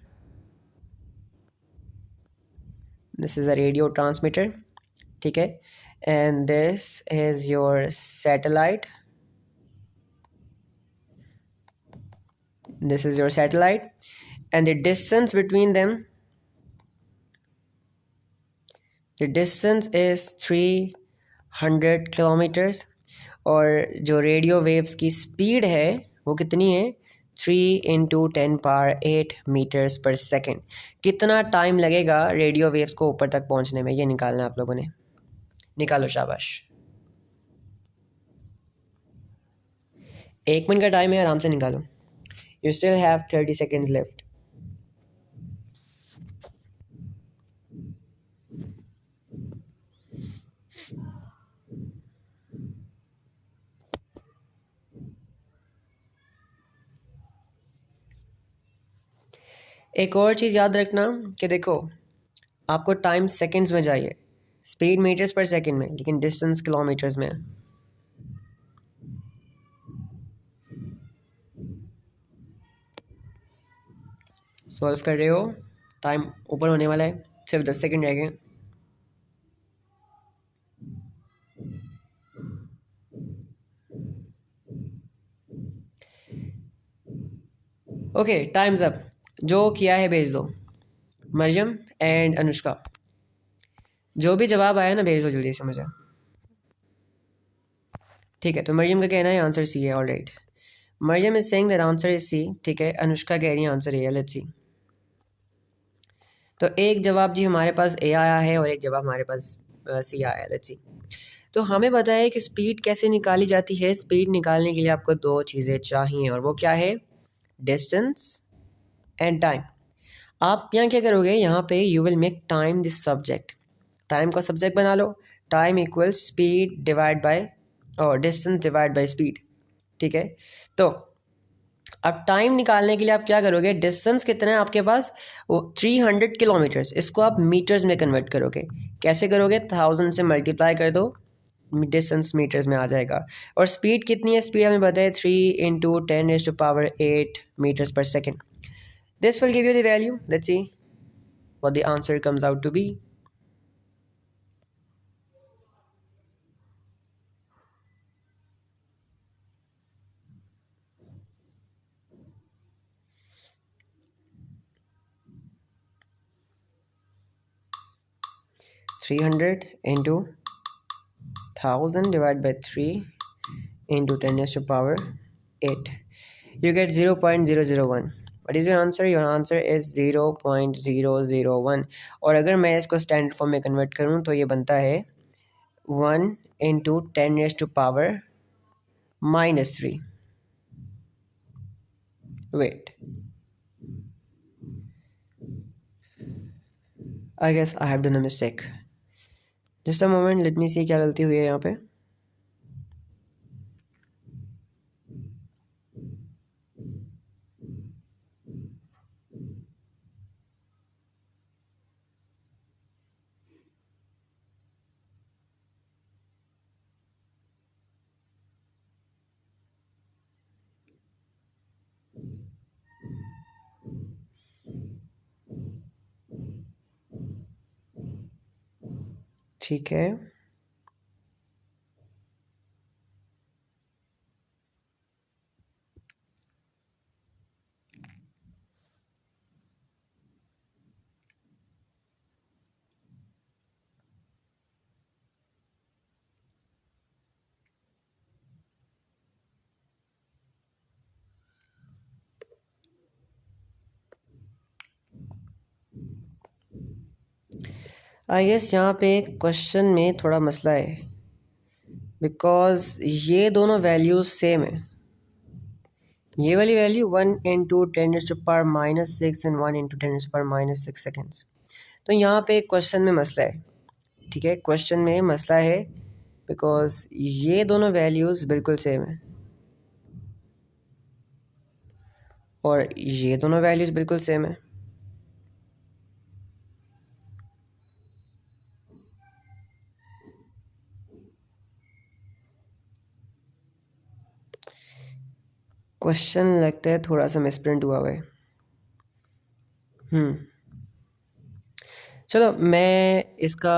This is a radio transmitter. ठीक है. And this is your satellite. This is your satellite, and the distance between them, the distance is 300 kilometers. और जो radio waves की speed है वो कितनी है 3 × 10⁸ metres per second. कितना टाइम लगेगा रेडियो वेव्स को ऊपर तक पहुंचने में, ये निकालना आप लोगों ने. निकालो शाबाश. 1 मिनट का टाइम है, आराम से निकालो. You still have 30 seconds left. एक और चीज़ याद रखना कि देखो आपको टाइम सेकंड्स में चाहिए, स्पीड मीटर्स पर सेकंड में, लेकिन डिस्टेंस किलोमीटर्स में. सॉल्व कर रहे हो, टाइम ऊपर होने वाला है, सिर्फ 10 सेकंड रह गए. Okay, times up. जो किया है भेज दो. मरियम एंड अनुष्का, जो भी जवाब आया ना भेज दो जल्दी से मुझे. ठीक है, तो मरियम का कहना है आंसर सी है. Alright, Mariam is saying that answer is C. ठीक है, अनुष्का कह रही है आंसर ए है. Let's see. तो एक जवाब जी हमारे पास ए आया है और एक जवाब हमारे पास सी आया है. Let's see. तो हमें पता है कि स्पीड कैसे निकाली जाती है. स्पीड निकालने के लिए आपको दो चीज़ें चाहिए और वो क्या है, डिस्टेंस एंड टाइम. आप यहाँ क्या करोगे, यहाँ पे you will make time this subject. Time को सब्जेक्ट बना लो. Time equal speed divide by और डिस्टेंस डिवाइड बाय स्पीड. ठीक है. तो अब टाइम निकालने के लिए आप क्या करोगे, डिस्टेंस कितना है आपके पास, वो 300 किलोमीटर्स. इसको आप मीटर्स में कन्वर्ट करोगे. कैसे करोगे, 1000 से मल्टीप्लाई कर दो, डिस्टेंस मीटर्स में आ जाएगा. और स्पीड कितनी है, स्पीड हमें पता है 3 × 10⁸ metres per second. This will give you the value. Let's see what the answer comes out to be. (300 into 1000 divided by 3 into 10⁸)8. You get 0.001. What is your answer? Your answer is 0.001. और अगर मैं इसको standard form में convert करूँ तो ये बनता है 1 × 10⁻³ Wait, I guess I have done a mistake. Just a moment, let me see क्या गलती हुई है यहाँ पे. ठीक है. आई गेस यहाँ पे क्वेश्चन में थोड़ा मसला है, बिकॉज ये दोनों वैल्यूज सेम है. ये वाली वैल्यू 1 × 10⁻⁻6 एंड 1 × 10⁻⁻6 सेकेंड्स. तो यहाँ पे क्वेश्चन में मसला है. ठीक है, क्वेश्चन में मसला है बिकॉज ये दोनों वैल्यूज़ बिल्कुल सेम है और ये दोनों वैल्यूज़ बिल्कुल सेम है। क्वेश्चन लगता है थोड़ा सा मिसप्रिंट हुआ हुआ है। चलो मैं इसका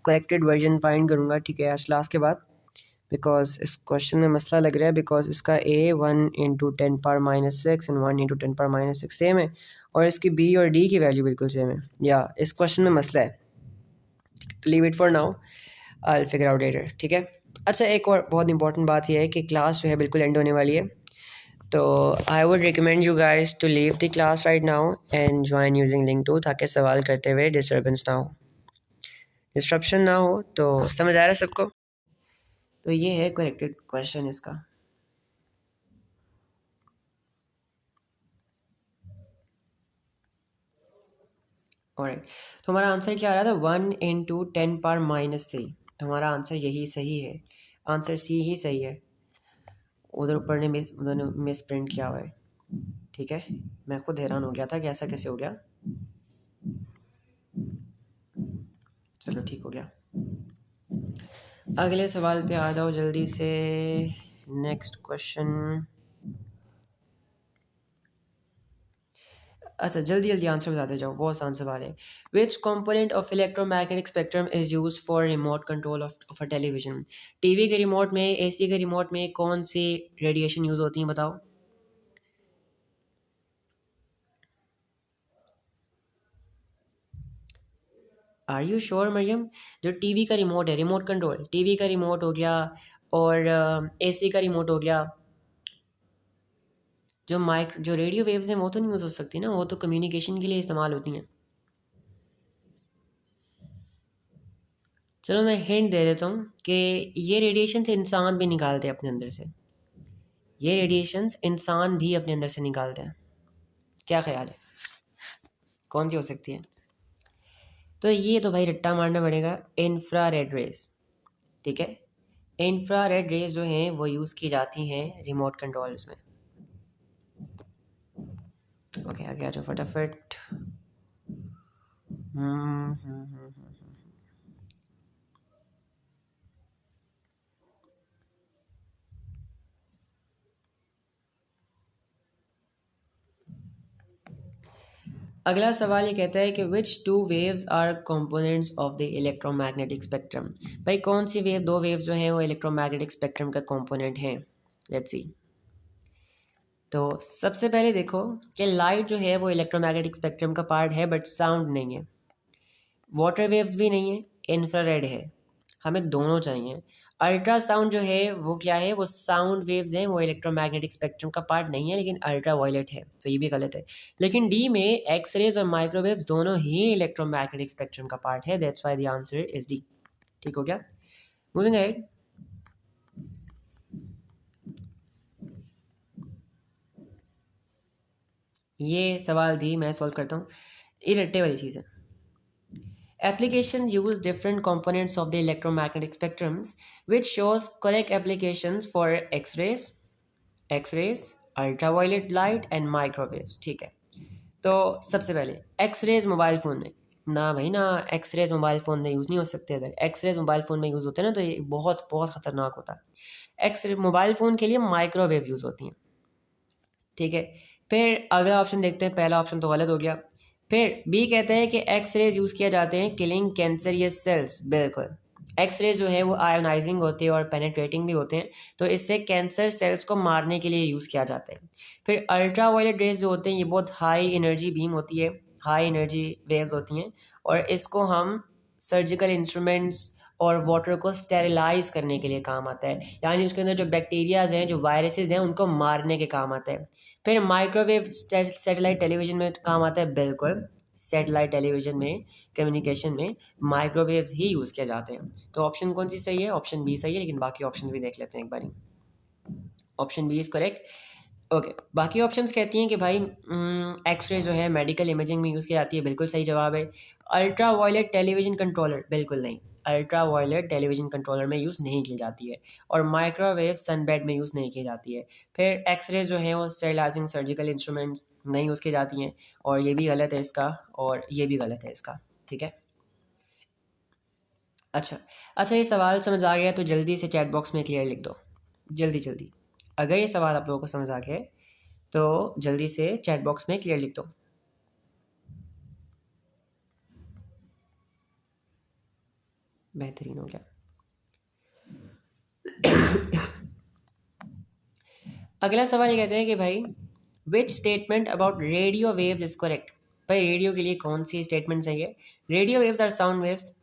करेक्टेड वर्जन फाइंड करूँगा, ठीक है, आज क्लास के बाद, बिकॉज इस क्वेश्चन में मसला लग रहा है, बिकॉज इसका ए 1 × 10⁻⁶ एंड 1 × 10⁻⁶ सेम है, और इसकी बी और डी की वैल्यू बिल्कुल सेम है, या इस क्वेश्चन में मसला है। Leave it for now, I will figure out later, ठीक है। अच्छा, एक और बहुत इंपॉर्टेंट बात यह है कि क्लास जो है बिल्कुल एंड होने वाली है, तो I would recommend you guys to leave the class right now and join using link 2, ताकि सवाल करते हुए डिस्टर्बेंस ना हो, डिस्ट्रप्शन ना हो। तो समझ आ रहा है सबको? तो ये है करेक्टेड क्वेश्चन इसका। ऑलराइट, तो हमारा आंसर क्या आ रहा था? 1 × 10⁻³ तो हमारा आंसर यही सही है, आंसर सी ही सही है। उधर ऊपर ने मिस प्रिंट किया हुआ है, ठीक है। मैं खुद हैरान हो गया था कि ऐसा कैसे हो गया। चलो ठीक हो गया। अगले सवाल पे आ जाओ जल्दी से। Next question. अच्छा, जल्दी जल्दी आंसर बताते जाओ, बहुत आसान सवाल है। Which component of electromagnetic spectrum is use for remote control of a television? TV के रिमोट में, एसी के रिमोट में कौन सी रेडिएशन यूज होती है, बताओ। Are you sure Mariam? जो टीवी का रिमोट है, रिमोट कंट्रोल, टीवी का रिमोट हो गया और एसी का रिमोट हो गया, जो रेडियो वेव्स हैं वो तो नहीं यूज़ हो सकती ना, वो तो कम्युनिकेशन के लिए इस्तेमाल होती हैं। चलो मैं हिंट दे देता हूँ कि ये रेडिएशन से इंसान भी निकालते हैं अपने अंदर से, ये रेडिएशंस इंसान भी अपने अंदर से निकालते हैं। क्या ख्याल है, कौन सी हो सकती है? तो ये तो भाई रट्टा मारना पड़ेगा, इंफ्रारेड रेज, ठीक है। इंफ्रारेड रेज जो हैं वो यूज़ की जाती हैं रिमोट कंट्रोल्स में। ओके, आगे आ जाओ फटाफट। अगला सवाल ये कहता है कि which two waves are components of the electromagnetic spectrum? भाई कौन सी वेव, दो वेव जो हैं वो इलेक्ट्रोमैग्नेटिक स्पेक्ट्रम का कंपोनेंट हैं? Let's see. तो सबसे पहले देखो कि लाइट जो है वो इलेक्ट्रोमैग्नेटिक स्पेक्ट्रम का पार्ट है, बट साउंड नहीं है, वाटर वेव्स भी नहीं है, इंफ्रारेड है, हमें दोनों चाहिए। अल्ट्रासाउंड जो है वो क्या है? वो साउंड वेव्स हैं, वो इलेक्ट्रोमैग्नेटिक स्पेक्ट्रम का पार्ट नहीं है, लेकिन अल्ट्रा वायलेट है, तो ये भी गलत है। लेकिन डी में एक्सरेज और माइक्रोवेव्स दोनों ही इलेक्ट्रोमैग्नेटिक स्पेक्ट्रम का पार्ट है, that's why the answer is D. ठीक हो गया, मूविंग अहेड। ये सवाल भी मैं सॉल्व करता हूँ, ये रट्टे वाली चीज़ है। Application use different components of the electromagnetic spectrums, which shows correct applications for X-rays, ultraviolet light and microwaves, ठीक है। तो सबसे पहले एक्सरेज मोबाइल फ़ोन में, ना भाई ना, एक्सरेज मोबाइल फ़ोन में यूज़ नहीं हो सकते। अगर एक्सरेज मोबाइल फ़ोन में यूज़ होते हैं ना तो ये बहुत बहुत ख़तरनाक होता है। एक्सरे मोबाइल फ़ोन के लिए माइक्रोवेव यूज़ होती हैं, ठीक है। फिर अगला ऑप्शन देखते हैं, पहला ऑप्शन तो गलत हो गया। फिर बी कहते हैं कि एक्स रेज यूज़ किया जाते हैं किलिंग कैंसरियस सेल्स, बिल्कुल। एक्स रेज जो है वो आयोनाइजिंग होते हैं और पेनेट्रेटिंग भी होते हैं, तो इससे कैंसर सेल्स को मारने के लिए यूज़ किया जाता है। फिर अल्ट्रा वायलेट रेज जो होते हैं ये बहुत हाई एनर्जी बीम होती है, हाई एनर्जी वेव्स होती हैं, और इसको हम सर्जिकल इंस्ट्रूमेंट्स और वाटर को स्टेरिलाइज करने के लिए काम आता है, यानी उसके अंदर जो बैक्टीरियाज हैं, जो वायरसेस हैं, उनको मारने के काम आता है। फिर माइक्रोवेव सैटेलाइट टेलीविज़न में काम आता है, बिल्कुल। सैटेलाइट टेलीविज़न में कम्युनिकेशन में माइक्रोवेव्स ही यूज़ किए जाते हैं। तो ऑप्शन कौन सी सही है? ऑप्शन बी सही है, लेकिन बाकी ऑप्शन भी देख लेते हैं एक बारी। Option B is correct. Okay, बाकी ऑप्शंस कहती हैं कि भाई एक्सरे जो है मेडिकल इमेजिंग में यूज़ की जाती है, बिल्कुल सही जवाब है। अल्ट्रा वायलेट टेलीविज़न कंट्रोलर, बिल्कुल नहीं। अल्ट्रा वायलेट टेलीविज़न कंट्रोलर में यूज़ नहीं की जाती है, और माइक्रोवेव सनबेड में यूज़ नहीं की जाती है। फिर एक्सरे जो है वो स्टेरिलाइजिंग सर्जिकल इंस्ट्रूमेंट्स नहीं यूज़ की जाती हैं, और ये भी गलत है इसका, और ये भी गलत है इसका। ठीक है, अच्छा अच्छा, ये सवाल समझ आ गया तो जल्दी से चैट बॉक्स में क्लियर लिख दो, जल्दी जल्दी। अगर ये सवाल आप लोगों को समझ आ गया है तो जल्दी से चैट बॉक्स में क्लियर लिख दो। बेहतरीन हो गया। अगला सवाल ये कहते हैं कि भाई which statement about radio waves is correct. भाई रेडियो के लिए कौन सी स्टेटमेंट सही है? Radio waves are sound waves.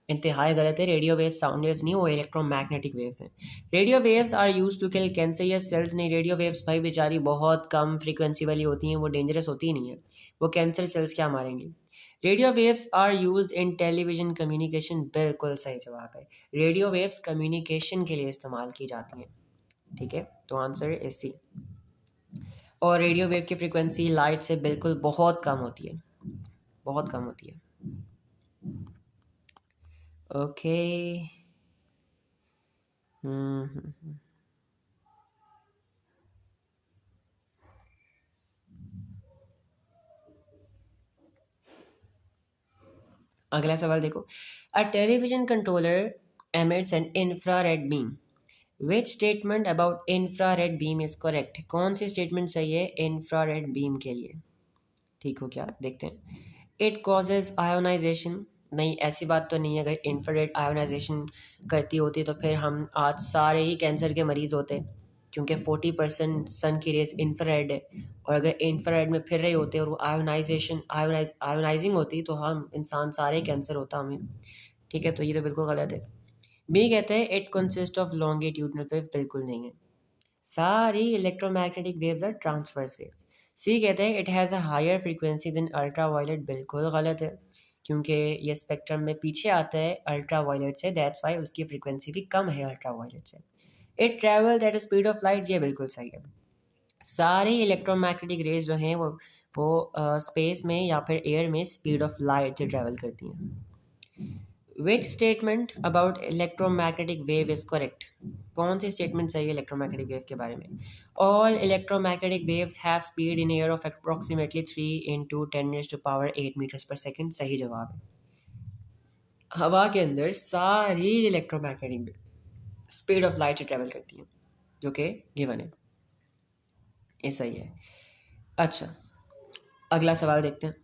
इंतहाई गलत है, रेडियो वेव्स साउंड वेव्स नहीं, वो इलेक्ट्रोमैग्नेटिक वेव्स हैं। Radio waves are use to kill cancerous cells नहीं, रेडियो वेव्स भाई बेचारी बहुत कम फ्रीक्वेंसी वाली होती हैं, वो डेंजरस होती ही नहीं है, वो कैंसर सेल्स क्या मारेंगी। Radio waves are use in television communication, बिल्कुल सही जवाब है। रेडियो वेव्स कम्युनिकेशन के लिए इस्तेमाल की जाती हैं। ठीक है, तो आंसर इज सी। और रेडियो वेव की फ्रीक्वेंसी लाइट से बिल्कुल बहुत कम होती है, बहुत कम होती है। ओके, अगला सवाल देखो, a television controller emits an infrared beam. Which statement about infrared beam is correct? कौन सी स्टेटमेंट सही है इंफ्रारेड बीम के लिए? ठीक हो क्या, देखते हैं। इट कॉजेज आयोनाइजेशन, नहीं ऐसी बात तो नहीं है। अगर इंफ्रारेड आयोनाइजेशन करती होती तो फिर हम आज सारे ही कैंसर के मरीज होते, क्योंकि 40% सन की रेस इंफ्रारेड है, और अगर इंफ्रारेड में फिर रहे होते और वो आयोनाइजिंग होती तो हम इंसान सारे कैंसर होता हमें। ठीक है, तो ये तो बिल्कुल गलत है। बी कहते हैं it consist of longitudinal wave, बिल्कुल नहीं है, सारी electromagnetic waves are transverse waves. C कहते हैं it has a higher frequency than ultraviolet, बिल्कुल गलत है, क्योंकि ये स्पेक्ट्रम में पीछे आता है अल्ट्रा वायलेट से, दैट्स वाई उसकी फ्रीक्वेंसी भी कम है अल्ट्रा वायलेट से। It travels at speed of light, ये बिल्कुल सही है। सारी इलेक्ट्रोमैग्नेटिक रेज जो हैं वो स्पेस में या फिर एयर में स्पीड ऑफ लाइट से ट्रैवल करती हैं। विच statement about electromagnetic wave is correct? कौन सी स्टेटमेंट सही है इलेक्ट्रोमैग्नेटिक वेव के बारे में? All electromagnetic waves have speed in air of approximately 3 × 10⁻⁸ metres per second, सही जवाब है। हवा के अंदर सारी electromagnetic waves speed of light से ट्रेवल करती हैं, जो कि गिवन है, ये सही है। अच्छा, अगला सवाल देखते हैं।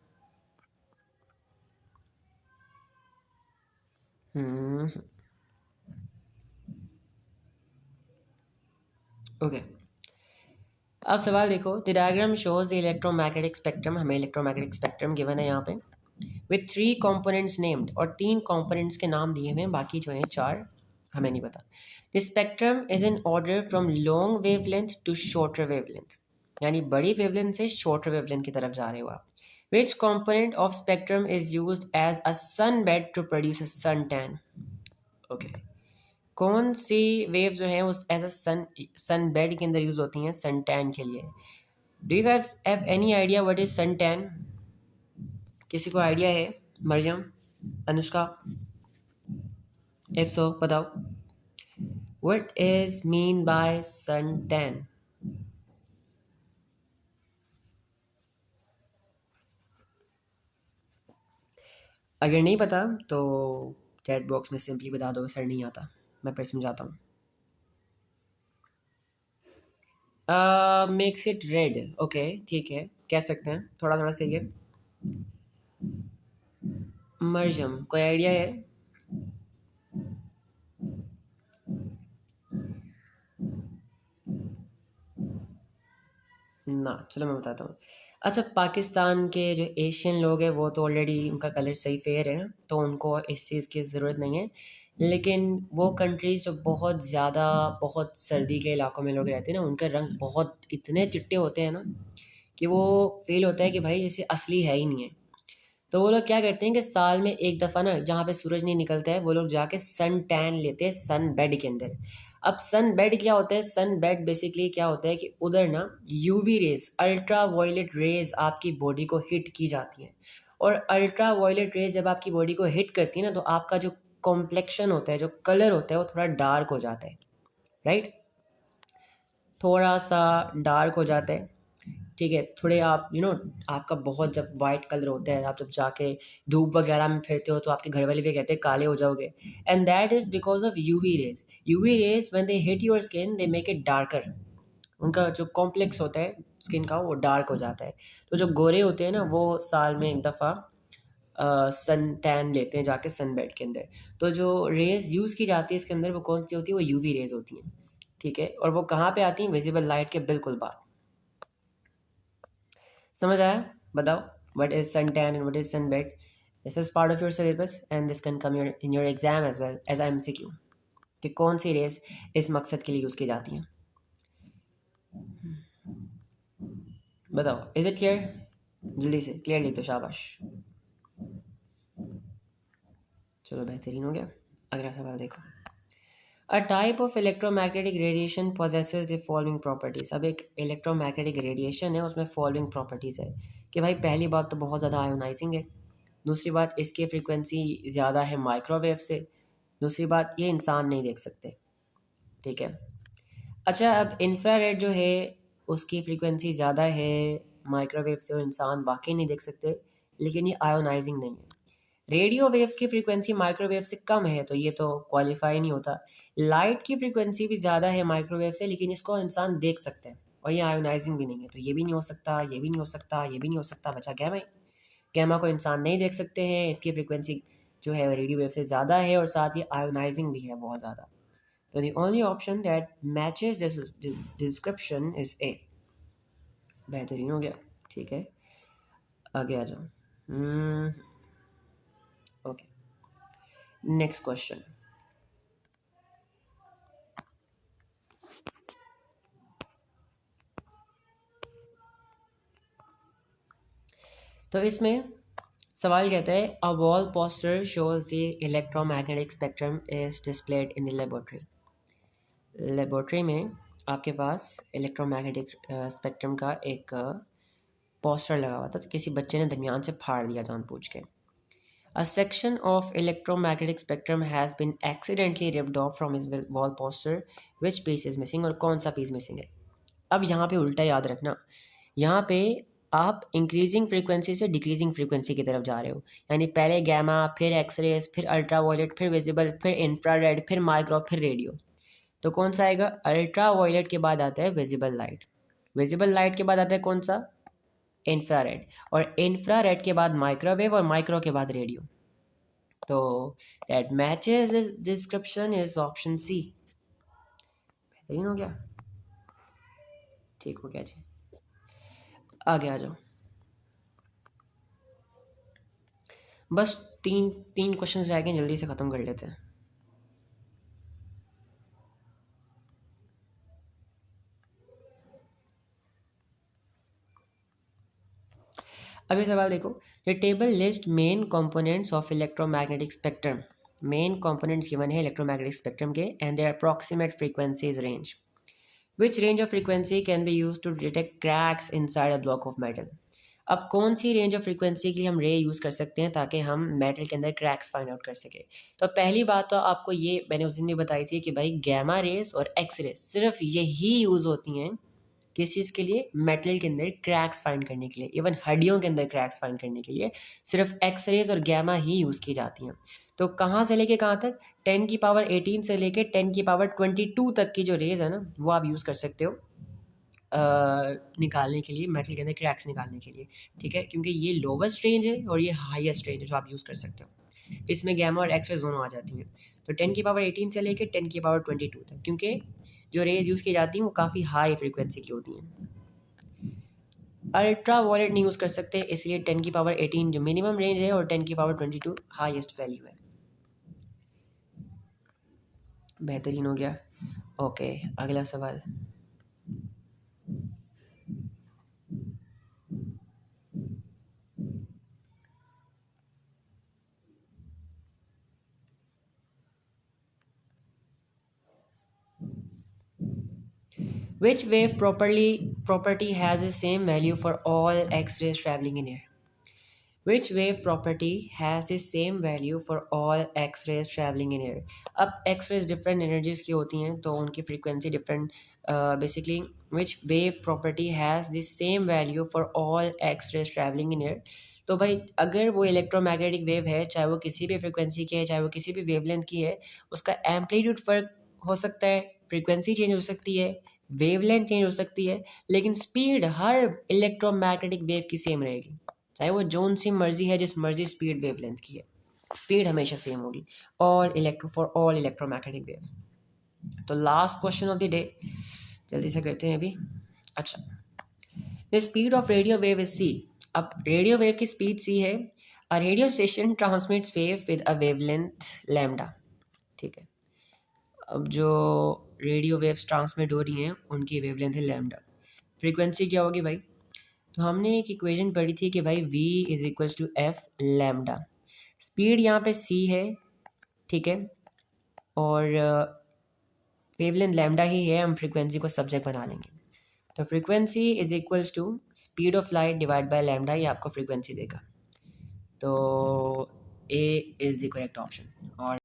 ओके, अब सवाल देखो, the diagram shows the electromagnetic spectrum, हमें इलेक्ट्रोमैग्नेटिक स्पेक्ट्रम गिवन है यहाँ पे, विथ 3 कंपोनेंट्स नेम्ड, और 3 कंपोनेंट्स के नाम दिए हुए हैं, बाकी जो हैं 4 हमें नहीं पता। The spectrum is in order from long wavelength to shorter wavelength, यानी बड़ी वेवलेंथ से शॉर्टर वेवलेंथ की तरफ जा रहे हो आप। Which component of spectrum is used as a sunbed to produce a suntan? Okay, कौन सी वेव जो है उस एज अ सन बेड के अंदर यूज होती हैं सन टैन के लिए? Do you guys have any idea what is suntan? किसी को आइडिया है? मरियम, अनुष्का, इफ सो बताओ, what is mean by suntan? अगर नहीं पता तो चैट बॉक्स में सिंपली बता दो सर नहीं आता, मैं फिर समझाता हूँ। मेक्स इट रेड, ओके ठीक है, कह सकते हैं, थोड़ा थोड़ा सही है। मरियम, कोई आइडिया है? ना, चलो मैं बताता हूँ। अच्छा, पाकिस्तान के जो एशियन लोग हैं वो तो ऑलरेडी उनका कलर सही फेयर है ना, तो उनको इस चीज़ की ज़रूरत नहीं है। लेकिन वो कंट्रीज जो बहुत ज़्यादा बहुत सर्दी के इलाकों में लोग रहते हैं ना, उनके रंग बहुत इतने चिट्टे होते हैं ना कि वो फील होता है कि भाई जैसे असली है ही नहीं है। तो वो लोग क्या करते हैं कि साल में एक दफ़ा ना, जहाँ पे सूरज नहीं निकलता है, वो लोग जाके सन टैन लेते हैं सन बेड के अंदर। अब सन बेड क्या होता है? सन बेड बेसिकली क्या होता है कि उधर ना UV rays, ultraviolet rays आपकी बॉडी को हिट की जाती हैं, और अल्ट्रा वायलेट रेज जब आपकी बॉडी को हिट करती है ना, तो आपका जो कॉम्प्लेक्शन होता है, जो कलर होता है वो थोड़ा डार्क हो जाता है, राइट, थोड़ा सा डार्क हो जाता है। ठीक है, थोड़े आप आपका बहुत जब वाइट कलर होता है, आप जब जाके धूप वगैरह में फिरते हो तो आपके घर वाले भी कहते हैं काले हो जाओगे, and that is because of UV rays. UV rays when they hit your skin they make it darker, उनका जो कॉम्प्लेक्स होता है स्किन का वो डार्क हो जाता है। तो जो गोरे होते हैं ना वो साल में एक दफ़ा सन टैन लेते हैं जाके सन बेड के अंदर। तो जो रेज यूज़ की जाती है इसके अंदर वो कौन सी होती है, वो यूवी रेज होती हैं। ठीक है, और वो कहाँ पे आती हैं, विजिबल लाइट के बिल्कुल बाद। समझ आया? बताओ, what is suntan and what is sunbed? This is part of your syllabus and this can come in your exam as well as MCQ, कि कौन सी रेस इस मकसद के लिए यूज़ की जाती हैं। बताओ, इज इट क्लियर? जल्दी से क्लियर लिख दो, शाबाश। चलो बेहतरीन हो गया। अगला सवाल देखो। A type of electromagnetic radiation possesses the following properties. अब एक इलेक्ट्रोमैग्नेटिक रेडिएशन है, उसमें फॉलोइंग प्रॉपर्टीज़ है कि भाई पहली बात तो बहुत ज़्यादा आयोनाइजिंग है, दूसरी बात इसकी फ्रीक्वेंसी ज़्यादा है माइक्रोवेव से, दूसरी बात ये इंसान नहीं देख सकते। ठीक है, अच्छा अब इंफ्रारेड जो है उसकी फ्रीक्वेंसी ज़्यादा है माइक्रोवेव से और इंसान वाकई नहीं देख सकते, लेकिन ये आयोनाइजिंग नहीं है। रेडियो वेव्स की फ्रीक्वेंसी माइक्रोवेव से कम है तो ये तो क्वालिफाई नहीं होता। लाइट की फ्रीक्वेंसी भी ज़्यादा है माइक्रोवेव से, लेकिन इसको इंसान देख सकते हैं और ये आयोनाइजिंग भी नहीं है, तो ये भी नहीं हो सकता, ये भी नहीं हो सकता, ये भी नहीं हो सकता। बचा गैमा। गैमा को इंसान नहीं देख सकते हैं, इसकी फ्रीक्वेंसी जो है रेडियो वेव से ज़्यादा है और साथ ही आयोनाइजिंग भी है बहुत ज़्यादा। तो the only option that matches this description is a. बेहतरीन हो गया। ठीक है, आगे आ जाओ। Okay, next question. तो इसमें सवाल कहता है a wall poster shows the electromagnetic spectrum is displayed in the laboratory. Laboratory में आपके पास इलेक्ट्रोमैग्नेटिक स्पेक्ट्रम का एक पोस्टर लगा हुआ था, तो किसी बच्चे ने दरमियान से फाड़ दिया जानबूझ के। A section of electromagnetic spectrum has been accidentally ripped off from his wall poster, which piece is missing, और कौन सा पीस मिसिंग है। अब यहाँ पे उल्टा याद रखना, यहाँ पे आप इंक्रीजिंग फ्रीक्वेंसी से डिक्रीजिंग फ्रीक्वेंसी की तरफ जा रहे हो, यानी पहले गैमा, फिर एक्सरेज, फिर अल्ट्रा वायलेट, फिर विजिबल, फिर इंफ्रारेड, फिर माइक्रो, फिर रेडियो। तो कौन सा आएगा, अल्ट्रा वायलेट के बाद आता है विजिबल लाइट, विजिबल लाइट के बाद आता है कौन सा, इंफ्रारेड, और इंफ्रारेड के बाद माइक्रोवेव, और माइक्रो के बाद रेडियो। तो that matches this description is option C. बेहतरीन हो गया, ठीक हो गया जी। आगे आ जाओ, बस तीन तीन क्वेश्चन रह गए, जल्दी से ख़त्म कर लेते हैं। अभी सवाल देखो, the table list main components of electromagnetic spectrum. Main components given है इलेक्ट्रोमैग्नेटिक स्पेक्ट्रम के, and their approximate frequencies range. Which range of frequency can be use to detect cracks inside a block of metal. अब कौन सी range of frequency के लिए हम रे use कर सकते हैं ताकि हम मेटल के अंदर क्रैक्स फाइंड आउट कर सकें। तो पहली बात तो आपको ये मैंने उस दिन भी बताई थी कि भाई गैमा रेस और एक्स रेस सिर्फ यही यूज़ होती हैं किस चीज़ के लिए, मेटल के अंदर क्रैक्स फाइंड करने के लिए, इवन हड्डियों के अंदर क्रैक्स फाइंड करने के लिए सिर्फ एक्स रेज और गैमा ही यूज़ की जाती हैं। तो कहाँ से लेके कहाँ तक, 10⁻18 से लेके 10⁻22 तक की जो रेज है ना वो आप यूज़ कर सकते हो निकालने के लिए, मेटल के अंदर क्रैक्स निकालने के लिए। ठीक है, क्योंकि ये लोवेस्ट रेंज है और ये हाईएस्ट रेंज है जो आप यूज़ कर सकते हो, इसमें गैमा और एक्स रे दोनों आ जाती हैं। तो 10⁻18 से लेके 10⁻22 तक, क्योंकि जो रेज यूज़ की जाती हैं वो काफ़ी हाई फ्रीक्वेंसी की होती हैं। अल्ट्रा वॉयलेट नहीं यूज़ कर सकते, इसलिए 10⁻18 जो मिनिमम रेंज है और 10⁻22 हाईएस्ट वैल्यू है। बेहतरीन हो गया। ओके, अगला सवाल। Which wave property has the same value for all X-rays traveling in air? Which wave property has the same value for all X rays travelling in air. अब X rays different energies की होती हैं तो उनकी frequency different, basically which wave property has the same value for all X rays travelling in air. तो भाई अगर वो इलेक्ट्रोमैग्नेटिक वेव है, चाहे वो किसी भी फ्रिक्वेंसी की है, चाहे वो किसी भी वेवलेंथ की है, उसका एम्पलीट्यूड फ़र्क हो सकता है, फ्रीक्वेंसी चेंज हो सकती है, वेवलेंथ चेंज हो सकती है, लेकिन स्पीड हर इलेक्ट्रोमैग्नेटिक वेव की सेम रहेगी, चाहे वो जोन सी मर्जी है, जिस मर्जी स्पीड वेवलेंथ की है, स्पीड हमेशा सेम होगी फॉर ऑल इलेक्ट्रोमैग्नेटिक वेव्स। तो last question of the day जल्दी से करते हैं अभी। अच्छा, the speed of radio wave is C. अब रेडियो वेव की स्पीड सी है। A radio station transmits wave with a wavelength lambda. ठीक है, अब जो रेडियो वेव्स ट्रांसमिट हो रही हैं उनकी वेवलेंथ है लैम्डा। फ्रीक्वेंसी क्या होगी भाई? तो हमने एक इक्वेशन पढ़ी थी कि भाई v is equals to F lambda. Speed यहाँ पे c है, ठीक है, और वेवलेंथ लैम्डा ही है, हम फ्रीक्वेंसी को सब्जेक्ट बना लेंगे। तो frequency is equals to speed of light divide by lambda, ये आपको फ्रीक्वेंसी देगा। तो A is the correct option. और